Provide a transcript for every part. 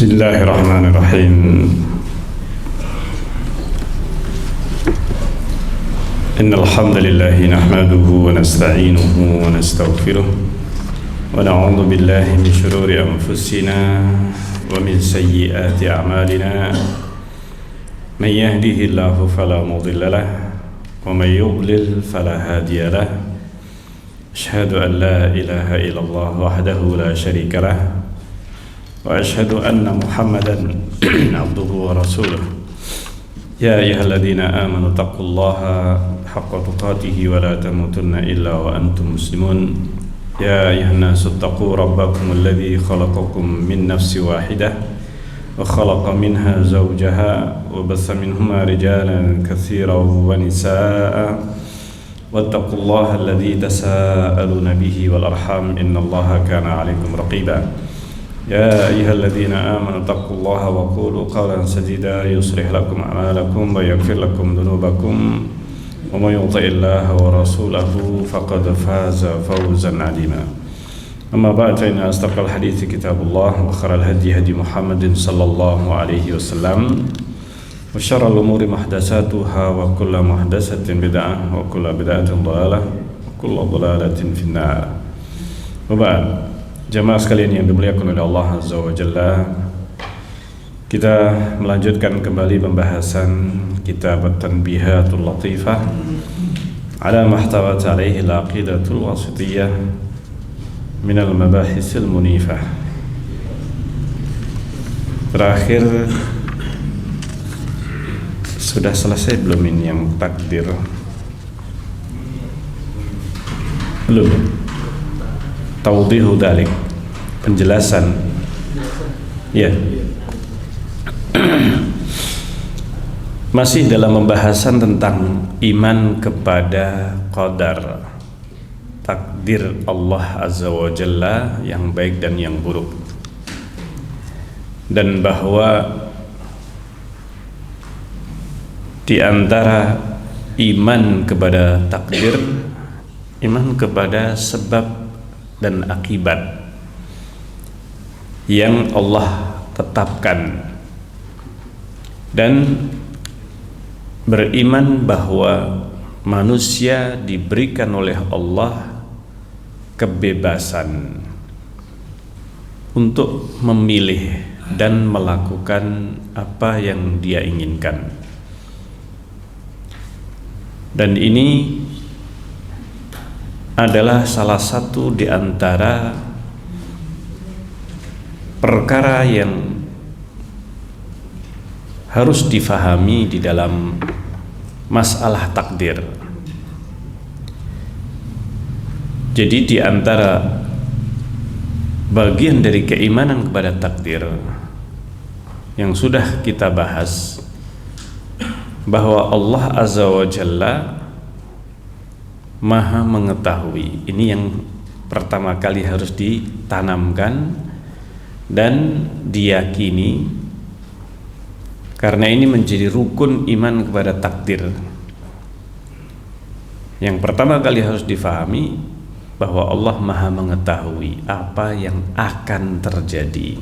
Bismillahirrahmanirrahim. Innal hamdalillah nahmaduhu wa nasta'inuhu wa nastaghfiruh wa na'udzu billahi min shururi anfusina wa min sayyiati a'malina. Man yahdihillahu fala mudilla lahu wa man yudlil fala hadiya lahu. Asyhadu an la ilaha illallah wahdahu la syarika lahu wa asyhadu anna Muhammadan abduhu wa rasuluh. Ya ayyuhalladzina amanu taqullaha haqqa tuqatih wa la tamutunna illa wa antum muslimun. Ya ayyuhan nasu taqu rabbakum alladzi khalaqakum min nafsin wahidah wa khalaqa minha zawjaha wa bassa minhuma rijalan katsiran wa nisaa'a wattaqullaha alladzi tasaaluna bihi wal arham innallaha kana 'alaikum raqiba. يا أيها الذين آمنوا اتقوا الله وقولوا قولا سديدا يصلح لكم أعمالكم ويغفر لكم ذنوبكم ومن يطع الله ورسوله فقد فاز فوزا عظيما. أما بعد فإن أصدق الحديث كتاب الله وخير الهدي هدي محمد صلى الله عليه وسلم وشر الأمور محدثاتها وكل محدثة بدعة وكل بدعة ضلالة وكل ضلالة في النار. وبعد, jamaah sekalian yang dimuliakan oleh Allah Azza wa Jalla, kita melanjutkan kembali pembahasan kitab At-Tanbihatul Latifah ala mahtawat alaihi al-aqidatul wasitiyah min al-mabahisil munifah. Terakhir sudah selesai belum ini yang takdir? Belum. Tawdihu dalik, penjelasan. Ya. Masih dalam pembahasan tentang iman kepada qadar, takdir Allah Azza wa Jalla yang baik dan yang buruk, dan bahwa di antara iman kepada takdir, iman kepada sebab dan akibat yang Allah tetapkan, dan beriman bahwa manusia diberikan oleh Allah kebebasan untuk memilih dan melakukan apa yang dia inginkan. Dan ini adalah salah satu di antara perkara yang harus difahami di dalam masalah takdir. Jadi di antara bagian dari keimanan kepada takdir yang sudah kita bahas, bahwa Allah Azza wa Jalla Maha mengetahui. Ini yang pertama kali harus ditanamkan dan diyakini, karena ini menjadi rukun iman kepada takdir. Yang pertama kali harus difahami bahwa Allah Maha mengetahui apa yang akan terjadi,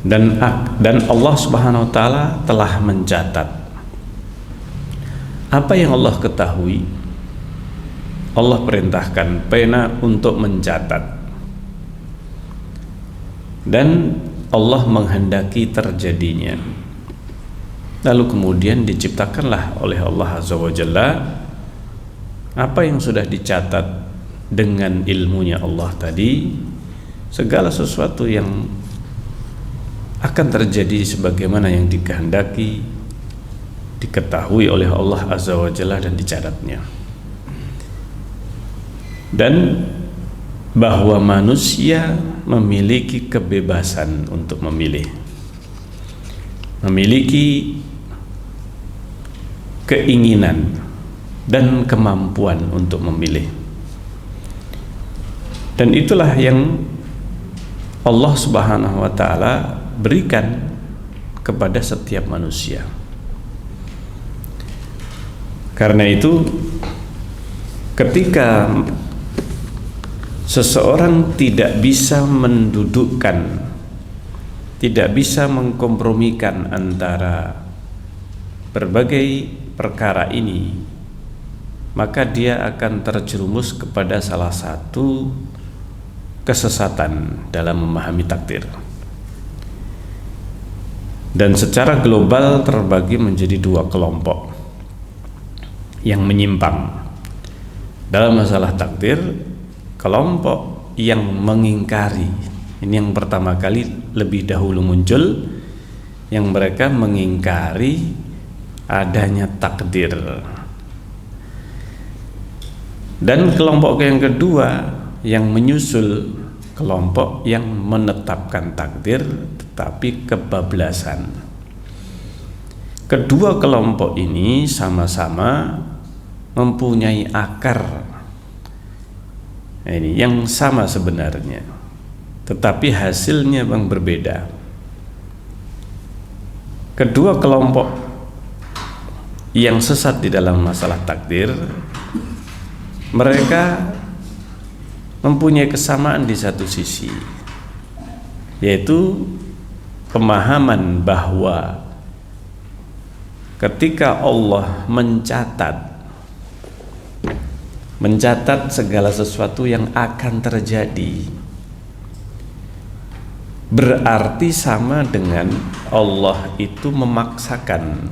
dan Allah Subhanahu wa taala telah mencatat apa yang Allah ketahui. Allah perintahkan pena untuk mencatat, dan Allah menghendaki terjadinya. Lalu kemudian diciptakanlah oleh Allah Azza wa Jalla apa yang sudah dicatat dengan ilmunya Allah tadi, segala sesuatu yang akan terjadi sebagaimana yang dikehendaki, diketahui oleh Allah Azza wa Jalla dan dicatatnya. Dan bahwa manusia memiliki kebebasan untuk memilih, memiliki keinginan dan kemampuan untuk memilih. Dan itulah yang Allah Subhanahu wa taala berikan kepada setiap manusia. Karena itu ketika seseorang tidak bisa mendudukkan, tidak bisa mengkompromikan antara berbagai perkara ini, maka dia akan terjerumus kepada salah satu kesesatan dalam memahami takdir. Dan secara global terbagi menjadi dua kelompok yang menyimpang dalam masalah takdir. Kelompok yang mengingkari, ini yang pertama kali lebih dahulu muncul, yang mereka mengingkari adanya takdir. Dan kelompok yang kedua yang menyusul, kelompok yang menetapkan takdir tetapi kebablasan. Kedua kelompok ini sama-sama mempunyai akar, ini yang sama sebenarnya, tetapi hasilnya yang berbeda. Kedua kelompok yang sesat di dalam masalah takdir, mereka mempunyai kesamaan di satu sisi, yaitu pemahaman bahwa ketika Allah mencatat segala sesuatu yang akan terjadi, berarti sama dengan Allah itu memaksakan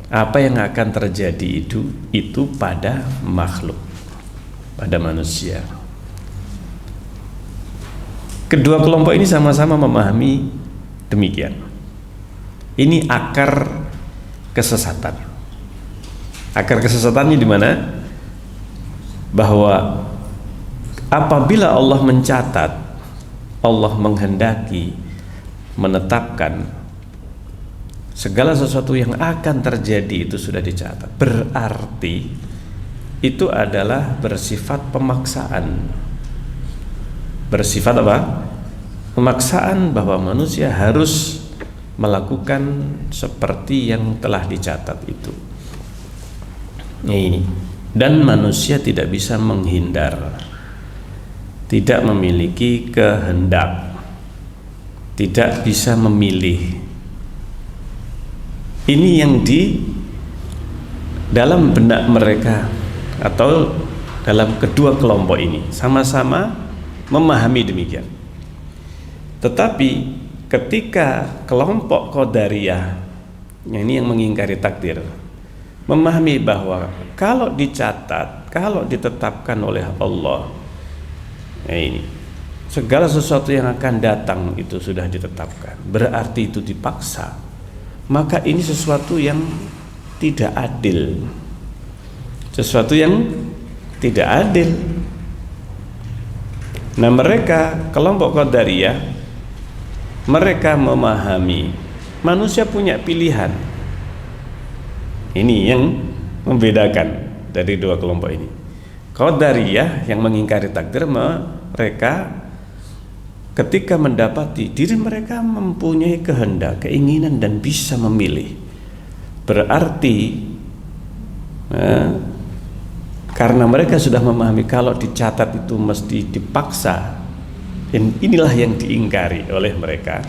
apa yang akan terjadi itu pada makhluk, pada manusia. Kedua kelompok ini sama-sama memahami demikian. Ini akar kesesatan. Akar kesesatannya di mana? Bahwa apabila Allah mencatat, Allah menghendaki, menetapkan segala sesuatu yang akan terjadi itu sudah dicatat, berarti itu adalah bersifat pemaksaan. Bersifat apa? Pemaksaan bahwa manusia harus melakukan seperti yang telah dicatat itu. Ini. Dan manusia tidak bisa menghindar, tidak memiliki kehendak, tidak bisa memilih. Ini yang di dalam benak mereka atau dalam kedua kelompok ini sama-sama memahami demikian. Tetapi ketika kelompok Qadariyah, ini yang mengingkari takdir, memahami bahwa kalau dicatat, kalau ditetapkan oleh Allah, ini segala sesuatu yang akan datang itu sudah ditetapkan, berarti itu dipaksa, maka ini sesuatu yang tidak adil, sesuatu yang tidak adil. Nah, mereka kelompok Qadariyah, mereka memahami manusia punya pilihan. Ini yang membedakan dari dua kelompok ini. Qadariyah yang mengingkari takdir, mereka ketika mendapati diri mereka mempunyai kehendak, keinginan dan bisa memilih, berarti karena mereka sudah memahami kalau dicatat itu mesti dipaksa, dan inilah yang diingkari oleh mereka.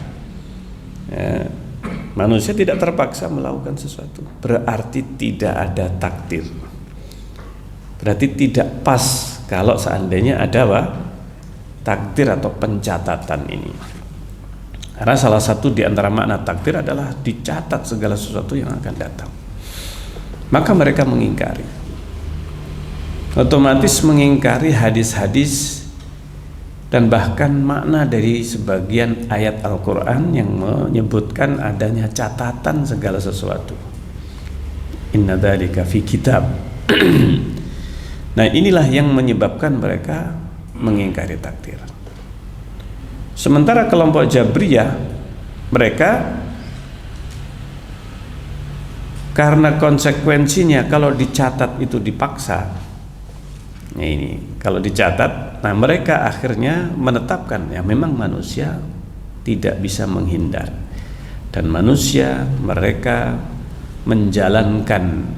Manusia tidak terpaksa melakukan sesuatu, berarti tidak ada takdir, berarti tidak pas kalau seandainya ada apa? Takdir atau pencatatan ini. Karena salah satu di antara makna takdir adalah dicatat segala sesuatu yang akan datang. Maka mereka mengingkari, otomatis mengingkari hadis-hadis dan bahkan makna dari sebagian ayat Al-Quran yang menyebutkan adanya catatan segala sesuatu. Inna dzalika fi kitab. Nah, inilah yang menyebabkan mereka mengingkari takdir. Sementara kelompok Jabriyah, mereka karena konsekuensinya kalau dicatat itu dipaksa. Nah, ini kalau dicatat, nah mereka akhirnya menetapkan ya memang manusia tidak bisa menghindar, dan manusia mereka menjalankan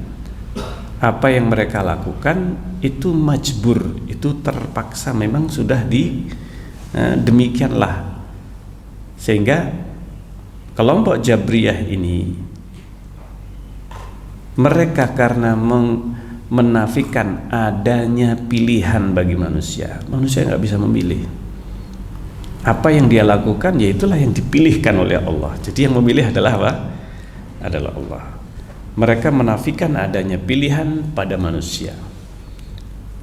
apa yang mereka lakukan itu majbur, itu terpaksa, memang sudah demikianlah. Sehingga kelompok Jabriyah ini, mereka karena menafikan adanya pilihan bagi manusia nggak bisa memilih. Apa yang dia lakukan, ya itulah yang dipilihkan oleh Allah. Jadi yang memilih adalah apa? Adalah Allah. Mereka menafikan adanya pilihan pada manusia.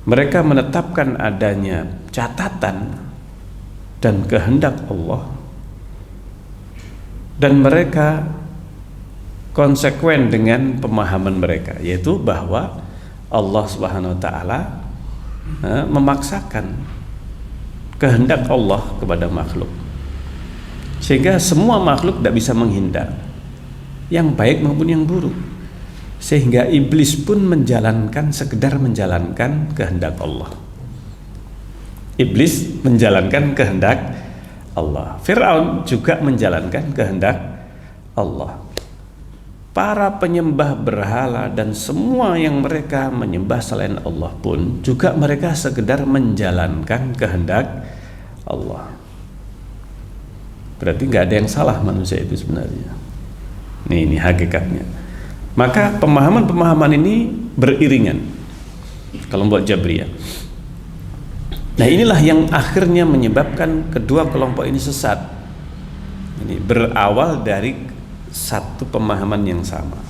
Mereka menetapkan adanya catatan dan kehendak Allah. Dan mereka konsekuen dengan pemahaman mereka, yaitu bahwa Allah Subhanahu wa taala memaksakan kehendak Allah kepada makhluk, sehingga semua makhluk tidak bisa menghindar, yang baik maupun yang buruk. Sehingga iblis pun sekedar menjalankan kehendak Allah. Iblis menjalankan kehendak Allah. Fir'aun juga menjalankan kehendak Allah. Para penyembah berhala dan semua yang mereka menyembah selain Allah pun juga mereka sekedar menjalankan kehendak Allah. Berarti nggak ada yang salah manusia itu sebenarnya. Ini hakikatnya. Maka pemahaman-pemahaman ini beriringan kelompok Jabriyah. Nah, inilah yang akhirnya menyebabkan kedua kelompok ini sesat. Ini berawal dari satu pemahaman yang sama,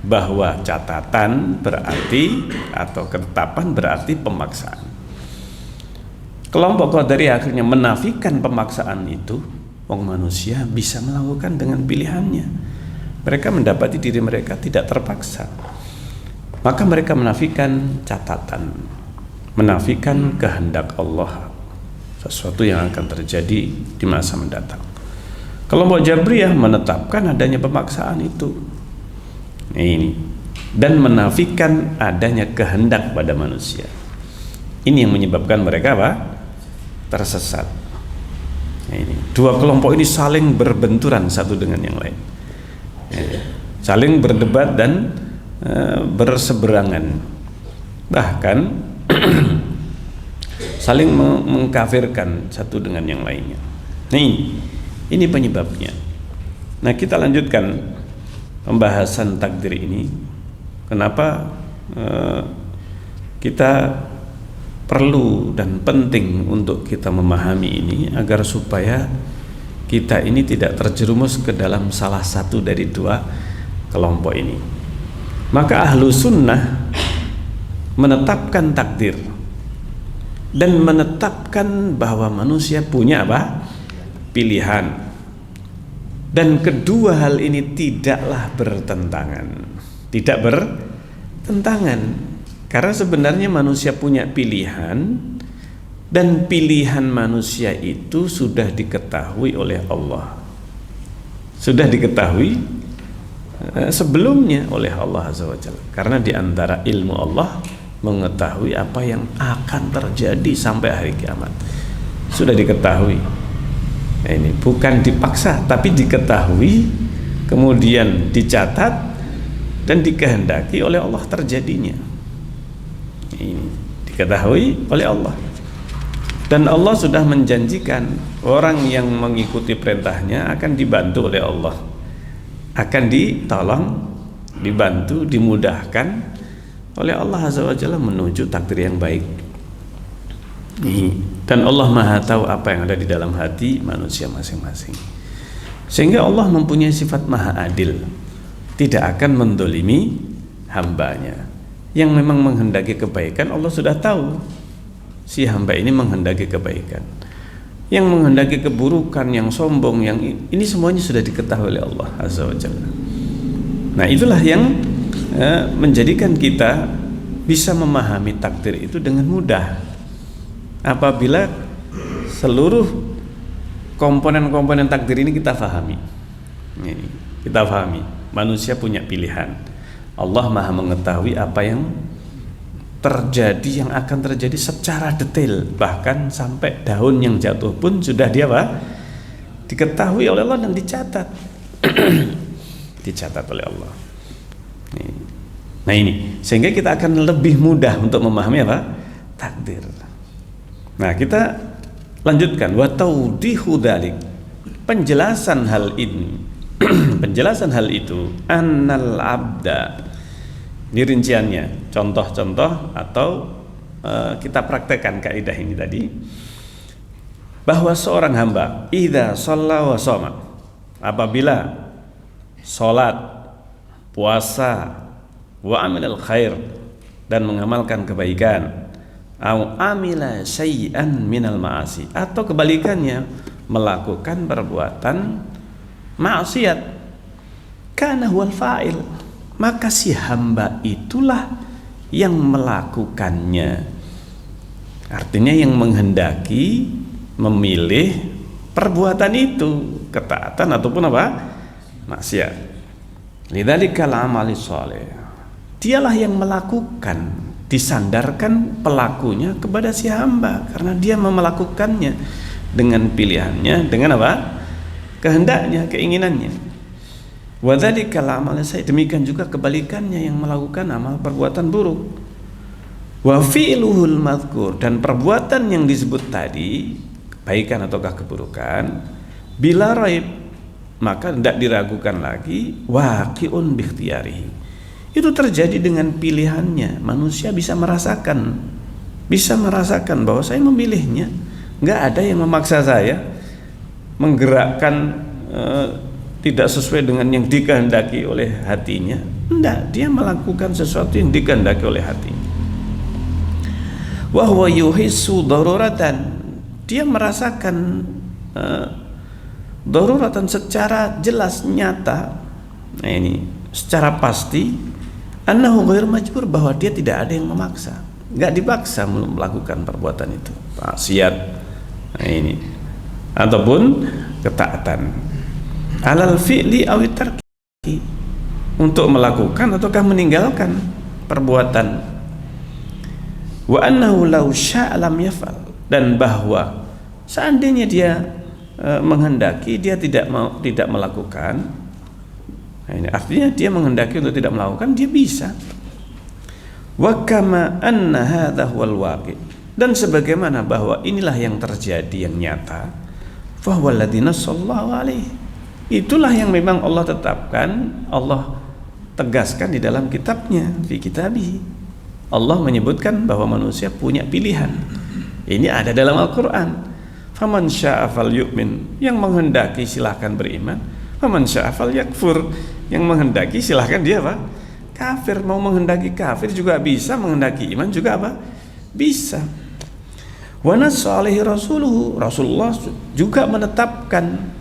bahwa catatan berarti atau ketetapan berarti pemaksaan. Kelompok Qadariyah akhirnya menafikan pemaksaan itu. Wong manusia bisa melakukan dengan pilihannya. Mereka mendapati diri mereka tidak terpaksa. Maka mereka menafikan catatan, menafikan kehendak Allah, sesuatu yang akan terjadi di masa mendatang. Kelompok Jabriyah menetapkan adanya pemaksaan itu. Ini, dan menafikan adanya kehendak pada manusia. Ini yang menyebabkan mereka apa? Tersesat. Ini, dua kelompok ini saling berbenturan satu dengan yang lain. Saling berdebat dan berseberangan. Bahkan saling mengkafirkan satu dengan yang lainnya. Ini penyebabnya. Nah, kita lanjutkan pembahasan takdir ini. Kenapa kita perlu dan penting untuk kita memahami ini, agar supaya kita ini tidak terjerumus ke dalam salah satu dari dua kelompok ini. Maka ahlu sunnah menetapkan takdir dan menetapkan bahwa manusia punya apa? Pilihan. Dan kedua hal ini tidaklah bertentangan. Tidak bertentangan. Karena sebenarnya manusia punya pilihan, dan pilihan manusia itu sudah diketahui oleh Allah. Sudah diketahui sebelumnya oleh Allah Azza wa Jalla. Karena di antara ilmu Allah mengetahui apa yang akan terjadi sampai hari kiamat. Sudah diketahui. Nah, ini bukan dipaksa, tapi diketahui, kemudian dicatat dan dikehendaki oleh Allah terjadinya. Ini diketahui oleh Allah. Dan Allah sudah menjanjikan orang yang mengikuti perintahnya akan dibantu oleh Allah, akan ditolong, dibantu, dimudahkan oleh Allah Azza wa Jalla menuju takdir yang baik. Dan Allah Maha tahu apa yang ada di dalam hati manusia masing-masing. Sehingga Allah mempunyai sifat Maha Adil, tidak akan mendolimi hambanya. Yang memang menghendaki kebaikan, Allah sudah tahu si hamba ini menghendaki kebaikan. Yang menghendaki keburukan, yang sombong, yang ini semuanya sudah diketahui oleh Allah Azza wa Jalla. Nah, itulah yang menjadikan kita bisa memahami takdir itu dengan mudah. Apabila seluruh komponen-komponen takdir ini kita pahami. Kita pahami, manusia punya pilihan. Allah Maha mengetahui apa yang terjadi, yang akan terjadi secara detail, bahkan sampai daun yang jatuh pun sudah diketahui oleh Allah dan dicatat. Dicatat oleh Allah. Nah ini, sehingga kita akan lebih mudah untuk memahami apa? Takdir. Nah kita lanjutkan, wa tawdihu dzalik, penjelasan hal ini, penjelasan hal itu, annal abda, ini rinciannya, contoh-contoh atau kita praktekkan kaidah ini tadi, bahwa seorang hamba idza shalla wa shoma, apabila salat, puasa, wa amilal khair, dan mengamalkan kebaikan, au amila syai'an minal ma'asi, atau kebalikannya melakukan perbuatan maksiat, kana huwal fa'il, maka si hamba itulah yang melakukannya. Artinya yang menghendaki, memilih perbuatan itu, ketaatan ataupun apa? Maksiat. Lidzalikal amali shalih, dialah yang melakukan, disandarkan pelakunya kepada si hamba, karena dia melakukannya dengan pilihannya, dengan apa? Kehendaknya, keinginannya. Wa dzalikal amali sayyi, demikian juga kebalikannya yang melakukan amal perbuatan buruk. Wa fi'luhul madhkur, dan perbuatan yang disebut tadi, kebaikan ataukah keburukan, bila raib, maka tidak diragukan lagi, waqi'un bikhtiyarihi, itu terjadi dengan pilihannya. Manusia bisa merasakan bahwa saya memilihnya, nggak ada yang memaksa saya menggerakkan tidak sesuai dengan yang dikehendaki oleh hatinya. Enggak, dia melakukan sesuatu yang dikehendaki oleh hatinya. Wa huwa yuhissu daruratan, dia merasakan daruratan secara jelas, nyata. Nah ini secara pasti, annahu ghairu majbur, bahwa dia tidak ada yang memaksa, enggak dipaksa melakukan perbuatan itu, maksiat. Nah ini ataupun ketaatan, alal fi'li awi tarki, untuk melakukan ataukah meninggalkan perbuatan. Wa annahu law syaa lam yaf'al, dan bahwa seandainya dia menghendaki, dia tidak melakukan. Nah, ini artinya dia menghendaki untuk tidak melakukan, dia bisa. Wa kama anna hadza huwal waqi', dan sebagaimana bahwa inilah yang terjadi, yang nyata, fa huwal ladzi sallallahu alaihi, itulah yang memang Allah tetapkan, Allah tegaskan di dalam kitabnya, fi kitabihi. Allah menyebutkan bahwa manusia punya pilihan. Ini ada dalam Al-Quran. Faman syaa falyu'min, yang menghendaki silahkan beriman. Faman syaa falyakfur, yang menghendaki silahkan dia apa? Kafir. Mau menghendaki kafir juga bisa, menghendaki iman juga apa? Bisa. Wa nassa alaihi rasuluhu, Rasulullah juga menetapkan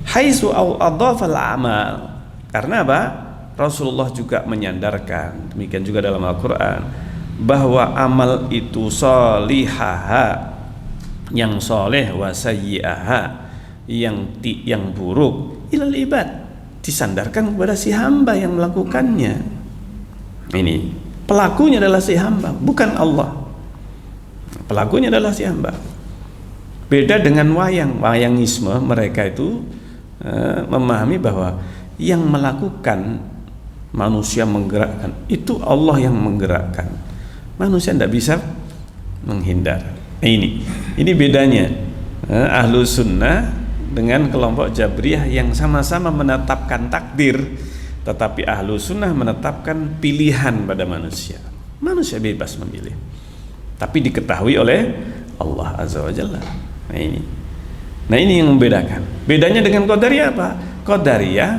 haitsu au adhafal amal, karena apa? Rasulullah juga menyandarkan, demikian juga dalam Al-Quran, bahwa amal itu sholihaha, yang soleh, wa sayyi'aha, yang buruk, ilal ibad, disandarkan kepada si hamba yang melakukannya. Ini pelakunya adalah si hamba, bukan Allah. Pelakunya adalah si hamba. Beda dengan wayangisme, mereka itu memahami bahwa yang melakukan, manusia menggerakkan, itu Allah yang menggerakkan, manusia tidak bisa menghindar. Ini bedanya ahlu sunnah dengan kelompok Jabriyah yang sama-sama menetapkan takdir, tetapi ahlu sunnah menetapkan pilihan pada manusia. Manusia bebas memilih, tapi diketahui oleh Allah Azza wa Jalla. Nah ini yang membedakan. Bedanya dengan Qadariyah apa? Qadariyah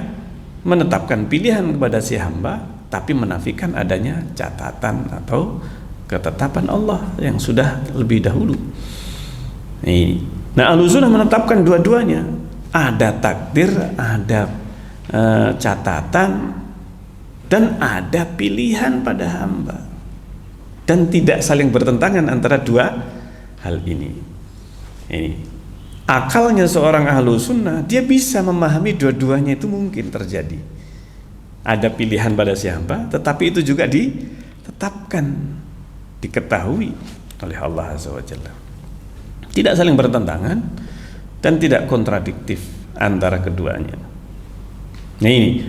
menetapkan pilihan kepada si hamba, tapi menafikan adanya catatan atau ketetapan Allah yang sudah lebih dahulu. Nah, Ahlussunnah menetapkan dua-duanya. Ada takdir, ada catatan, dan ada pilihan pada hamba, dan tidak saling bertentangan antara dua hal ini. Akalnya seorang ahlu sunnah, dia bisa memahami dua-duanya itu mungkin terjadi. Ada pilihan pada si hamba, tetapi itu juga ditetapkan, diketahui oleh Allah Azza wa Jalla. Tidak saling bertentangan dan tidak kontradiktif antara keduanya. Nah ini,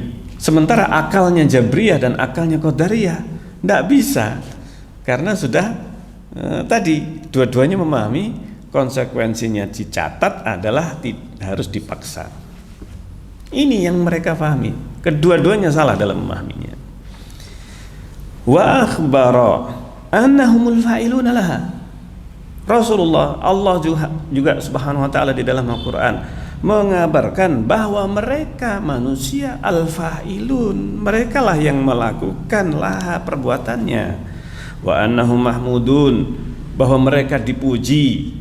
Sementara akalnya Jabriyah dan akalnya Qadariyah tidak bisa, karena sudah tadi dua-duanya memahami konsekuensinya dicatat adalah harus dipaksa. Ini yang mereka pahami. Kedua-duanya salah dalam memahaminya. Wa akhbara annahumul fa'iluna laha. Rasulullah, Allah juga subhanahu wa ta'ala di dalam Al-Quran mengabarkan bahwa mereka manusia al-fa'ilun, mereka lah yang melakukan laha perbuatannya. Wa annahum mahmudun, bahwa mereka dipuji.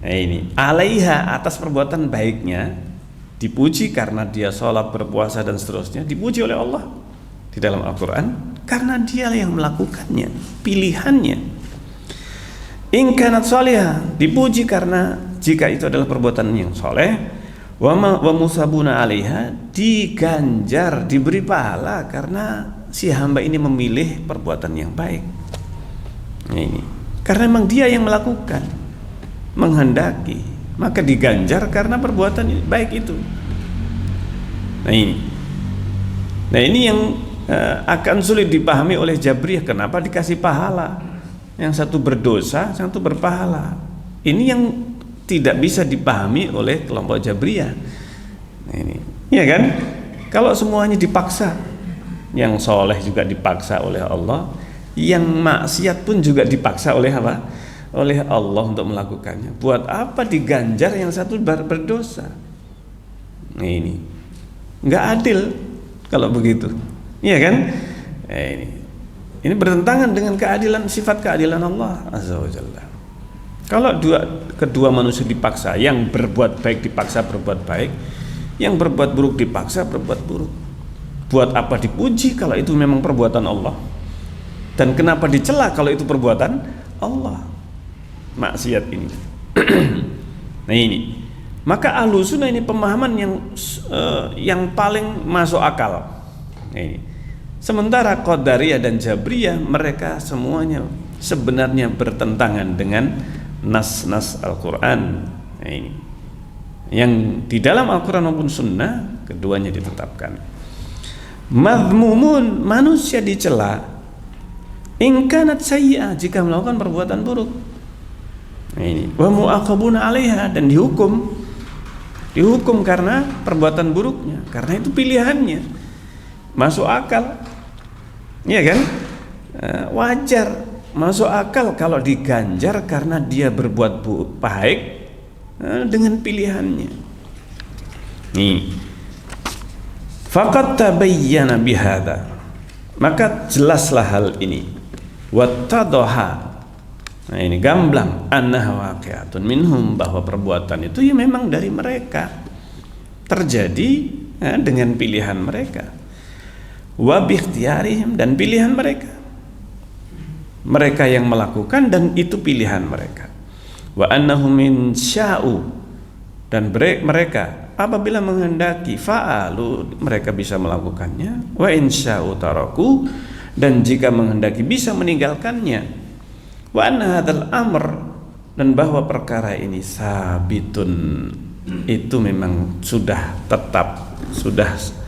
Nah ini alaiha, atas perbuatan baiknya, dipuji karena dia sholat, berpuasa dan seterusnya, dipuji oleh Allah di dalam Al-Quran karena dia yang melakukannya, pilihannya. In kanat sholihah, dipuji karena jika itu adalah perbuatan yang soleh. Wa musabuna alaiha, diganjar, diberi pahala karena si hamba ini memilih perbuatan yang baik. Nah ini karena memang dia yang melakukan, menghendaki, maka diganjar karena perbuatan baik itu. Nah ini yang akan sulit dipahami oleh Jabriyah. Kenapa dikasih pahala? Yang satu berdosa, yang satu berpahala. Ini yang tidak bisa dipahami oleh kelompok Jabriyah. Nah ini, ya kan? Kalau semuanya dipaksa, yang soleh juga dipaksa oleh Allah, yang maksiat pun juga dipaksa oleh apa? Oleh Allah untuk melakukannya. Buat apa diganjar yang satu berdosa? Nah ini nggak adil kalau begitu, iya kan? Ini bertentangan dengan keadilan, sifat keadilan Allah Azza wa Jalla. Kalau kedua manusia dipaksa, yang berbuat baik dipaksa berbuat baik, yang berbuat buruk dipaksa berbuat buruk. Buat apa dipuji kalau itu memang perbuatan Allah? Dan kenapa dicela kalau itu perbuatan Allah? Maksiat ini. Nah ini, maka Ahlussunnah ini pemahaman yang paling masuk akal. Nah ini. Sementara Qadariyah dan Jabriyah, mereka semuanya sebenarnya bertentangan dengan nas-nas Al-Quran. Nah ini, yang di dalam Al-Quran maupun Sunnah, keduanya ditetapkan. Madhmumun, manusia dicela. In kanat sayyi'ah, jika melakukan perbuatan buruk. Nah ini, wa mu'aqabuna 'alaiha, dan dihukum karena perbuatan buruknya, karena itu pilihannya. Masuk akal, iya kan? Wajar, masuk akal kalau diganjar karena dia berbuat baik dengan pilihannya. Nih, faqad tabayyana bihadza, maka jelaslah hal ini. Wattadhaha, nah ini gamblang, annaha waqi'atun minhum, bahwa perbuatan itu ya memang dari mereka, terjadi dengan pilihan mereka. Wa bikhtiyarihim, dan pilihan mereka yang melakukan, dan itu pilihan mereka. Wa annahum min sya'u, dan mereka apabila menghendaki fa'alu, mereka bisa melakukannya. Wa in sya'u taraku, dan jika menghendaki bisa meninggalkannya. Wa anna hadzal amr, dan bahwa perkara ini sabitun, itu memang sudah tetap, sudah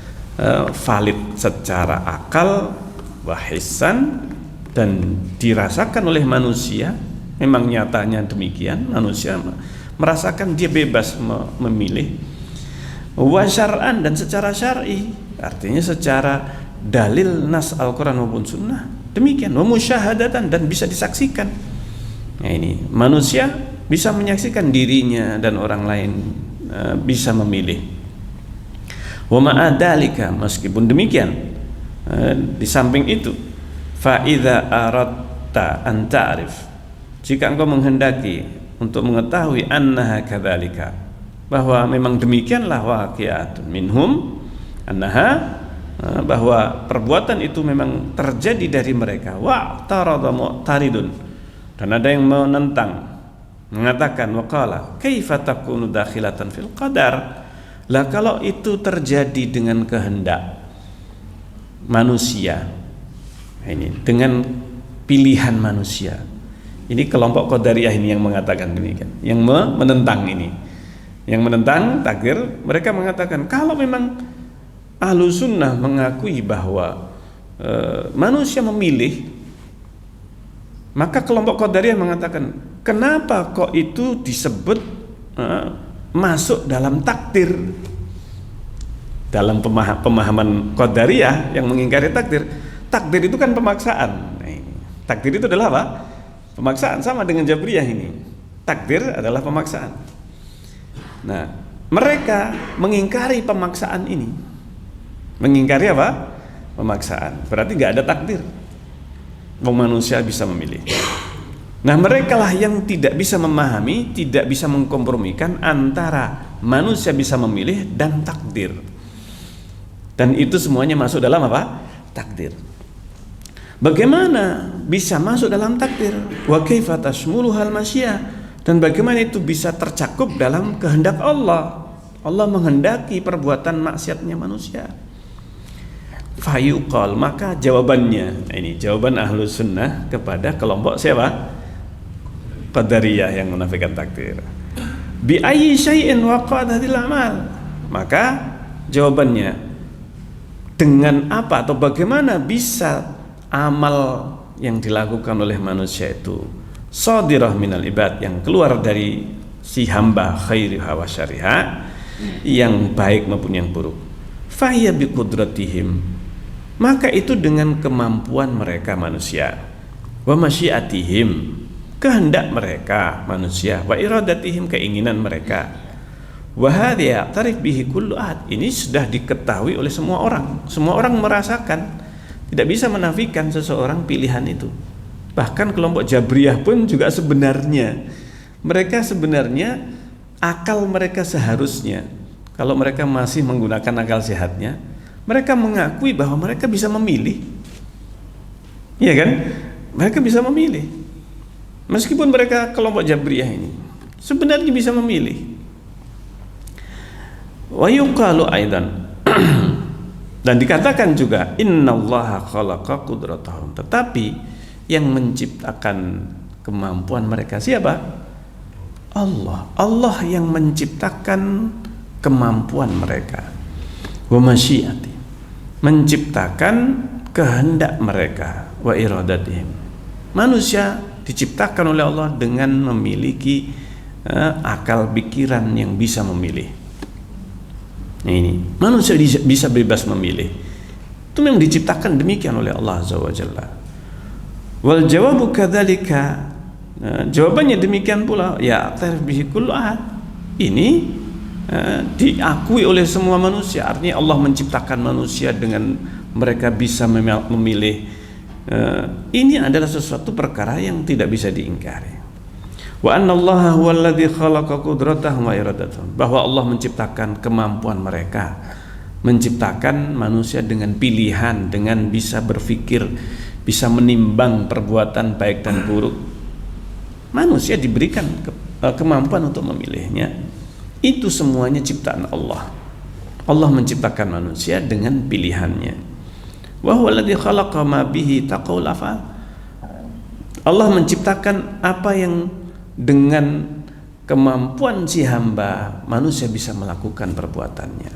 valid secara akal, wahisan, dan dirasakan oleh manusia. Memang nyatanya demikian, manusia merasakan dia bebas memilih. Wa syar'an, dan secara syar'i, artinya secara dalil nas Al-Quran maupun Sunnah demikian. Wa musyahadatan, dan bisa disaksikan. Nah ini, manusia bisa menyaksikan dirinya dan orang lain bisa memilih. Wa ma'adalika, meskipun demikian, di samping itu, fa idza aradta an ta'rif, jika engkau menghendaki untuk mengetahui annaha kadzalika, bahwa memang demikianlah waqi'atun minhum, annaha, bahwa perbuatan itu memang terjadi dari mereka. Wa tarada mu'taridun, dan ada yang menentang, mengatakan waqala kaifa takunu dakhilatan fil qadar. Lah kalau itu terjadi dengan kehendak manusia, ini dengan pilihan manusia. Ini kelompok Qadariyah ini yang mengatakan demikian, yang menentang ini, yang menentang takdir. Mereka mengatakan kalau memang Ahlu sunnah mengakui bahwa manusia memilih, maka kelompok Qadariyah mengatakan, kenapa kok itu disebut masuk dalam takdir? Dalam pemahaman Qadariyah yang mengingkari takdir, takdir itu kan pemaksaan. Nah, ini. Takdir itu adalah apa? Pemaksaan, sama dengan Jabriyah ini. Takdir adalah pemaksaan. Nah, mereka mengingkari pemaksaan ini. Mengingkari apa? Pemaksaan. Berarti nggak ada takdir. Manusia bisa memilih. Nah, mereka lah yang tidak bisa memahami, tidak bisa mengkompromikan antara manusia bisa memilih dan takdir. Dan itu semuanya masuk dalam apa? Takdir. Bagaimana bisa masuk dalam takdir? Wa kaifa tashmuluhal masyiah? Dan bagaimana itu bisa tercakup dalam kehendak Allah? Allah menghendaki perbuatan maksiatnya manusia. Fayuqal, maka jawabannya, ini jawaban ahlu sunnah kepada kelompok siapa? Qadariyah yang menafikan takdir. Bi ayyi syai'in waqa'at hadhil amal? Maka jawabannya, dengan apa atau bagaimana bisa amal yang dilakukan oleh manusia itu shadirah minal ibad, yang keluar dari si hamba, khairiha wa syariha, yang baik maupun yang buruk. Fahiya biqudratihim, maka itu dengan kemampuan mereka manusia. Wa masyiatihim, kehendak mereka manusia. Wa iradatihim, keinginan mereka. Wa hadhiya tarif bihi kullu ahad, ini sudah diketahui oleh semua orang. Semua orang merasakan, tidak bisa menafikan seseorang pilihan itu. Bahkan kelompok Jabriyah pun juga sebenarnya, mereka sebenarnya akal mereka seharusnya, kalau mereka masih menggunakan akal sehatnya, mereka mengakui bahwa mereka bisa memilih. Iya kan? Mereka bisa memilih. Meskipun mereka kelompok Jabriyah ini sebenarnya bisa memilih. Wa yuqalu aidan, dan dikatakan juga innallaha khalaqa qudratahum, tetapi yang menciptakan kemampuan mereka siapa? Allah. Allah yang menciptakan kemampuan mereka. Wa masyiati, menciptakan kehendak mereka. Wa iradatihim, manusia diciptakan oleh Allah dengan memiliki akal pikiran yang bisa memilih. Nah, ini manusia bisa bebas memilih. Itu memang diciptakan demikian oleh Allah Azza wa Jalla. Wal jawabu kadzalika, jawabannya demikian pula, ya tarif bihi kullu ahad. Ini diakui oleh semua manusia. Artinya Allah menciptakan manusia dengan mereka bisa memilih. Ini adalah sesuatu perkara yang tidak bisa diingkari. Wa annallaha huwallazi khalaqa qudratahum wa iradatahum, bahwa Allah menciptakan kemampuan mereka, menciptakan manusia dengan pilihan, dengan bisa berpikir, bisa menimbang perbuatan baik dan buruk. Manusia diberikan kemampuan untuk memilihnya. Itu semuanya ciptaan Allah. Allah menciptakan manusia dengan pilihannya. Wa huwallazi khalaqa ma bihi taqul afal, Allah menciptakan apa yang dengan kemampuan si hamba manusia bisa melakukan perbuatannya.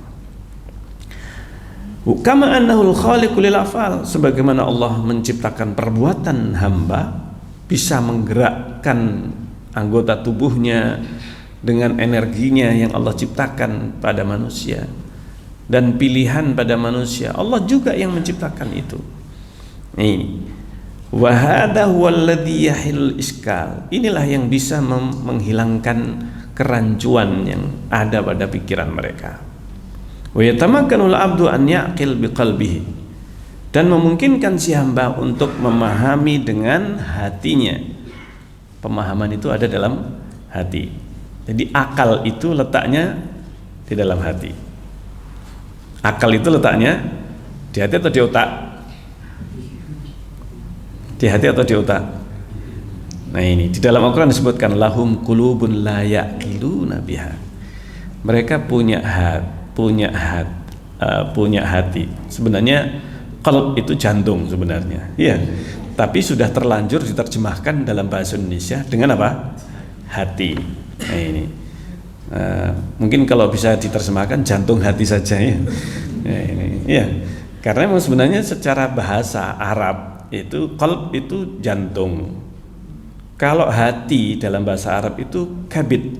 Kama annahul khaliqu lil afal, sebagaimana Allah menciptakan perbuatan hamba bisa menggerakkan anggota tubuhnya dengan energinya yang Allah ciptakan pada manusia, dan pilihan pada manusia, Allah juga yang menciptakan itu. Ini wa hadha huwallazi yahil iskal, inilah yang bisa menghilangkan kerancuan yang ada pada pikiran mereka. Wa yatamakkanul abdu an yaqil biqalbihi, dan memungkinkan si hamba untuk memahami dengan hatinya. Pemahaman itu ada dalam hati. Jadi akal itu letaknya di dalam hati. Akal itu letaknya di hati atau di otak? Di hati atau di otak? Nah, ini di dalam Al-Quran disebutkan lahum qulubun la yaqiluna biha. Mereka punya hati. Sebenarnya qalb itu jantung sebenarnya. Iya. Tapi sudah terlanjur diterjemahkan dalam bahasa Indonesia dengan apa? Hati. Nah, ini. Mungkin kalau bisa diterjemahkan jantung hati saja ya. Ya, karena memang sebenarnya secara bahasa Arab itu qalb itu jantung. Kalau hati dalam bahasa Arab itu kabid.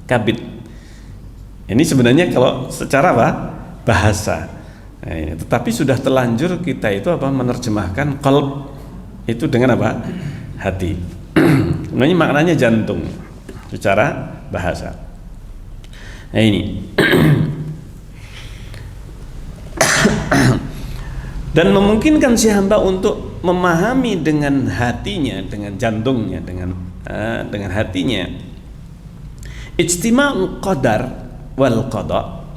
Kabid. Ini sebenarnya kalau secara apa? Bahasa. Nah, ini. Tetapi sudah terlanjur kita itu apa? Menerjemahkan qalb itu dengan apa? Hati. Sebenarnya maknanya jantung secara bahasa. Nah ini. Dan memungkinkan si hamba untuk memahami dengan hatinya, dengan jantungnya, dengan hatinya. Ijtima'ul qadar wal qada,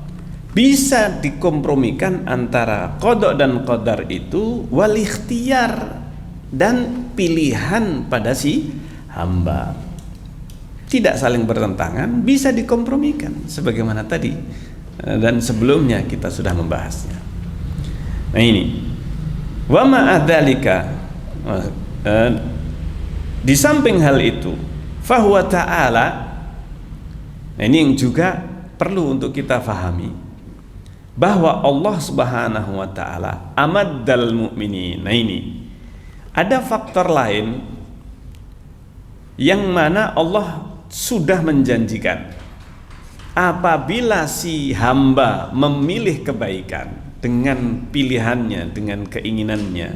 bisa dikompromikan antara qada dan qadar itu wal ikhtiyar, dan pilihan pada si hamba. Tidak saling bertentangan, bisa dikompromikan sebagaimana tadi dan sebelumnya kita sudah membahasnya. Nah ini, wa ma'adzalika, di samping hal itu, fahuwa ta'ala, nah ini yang juga perlu untuk kita fahami, bahwa Allah Subhanahu wa ta'ala amaddal mu'minin. Nah ini, ada faktor lain yang mana Allah sudah menjanjikan apabila si hamba memilih kebaikan dengan pilihannya, dengan keinginannya.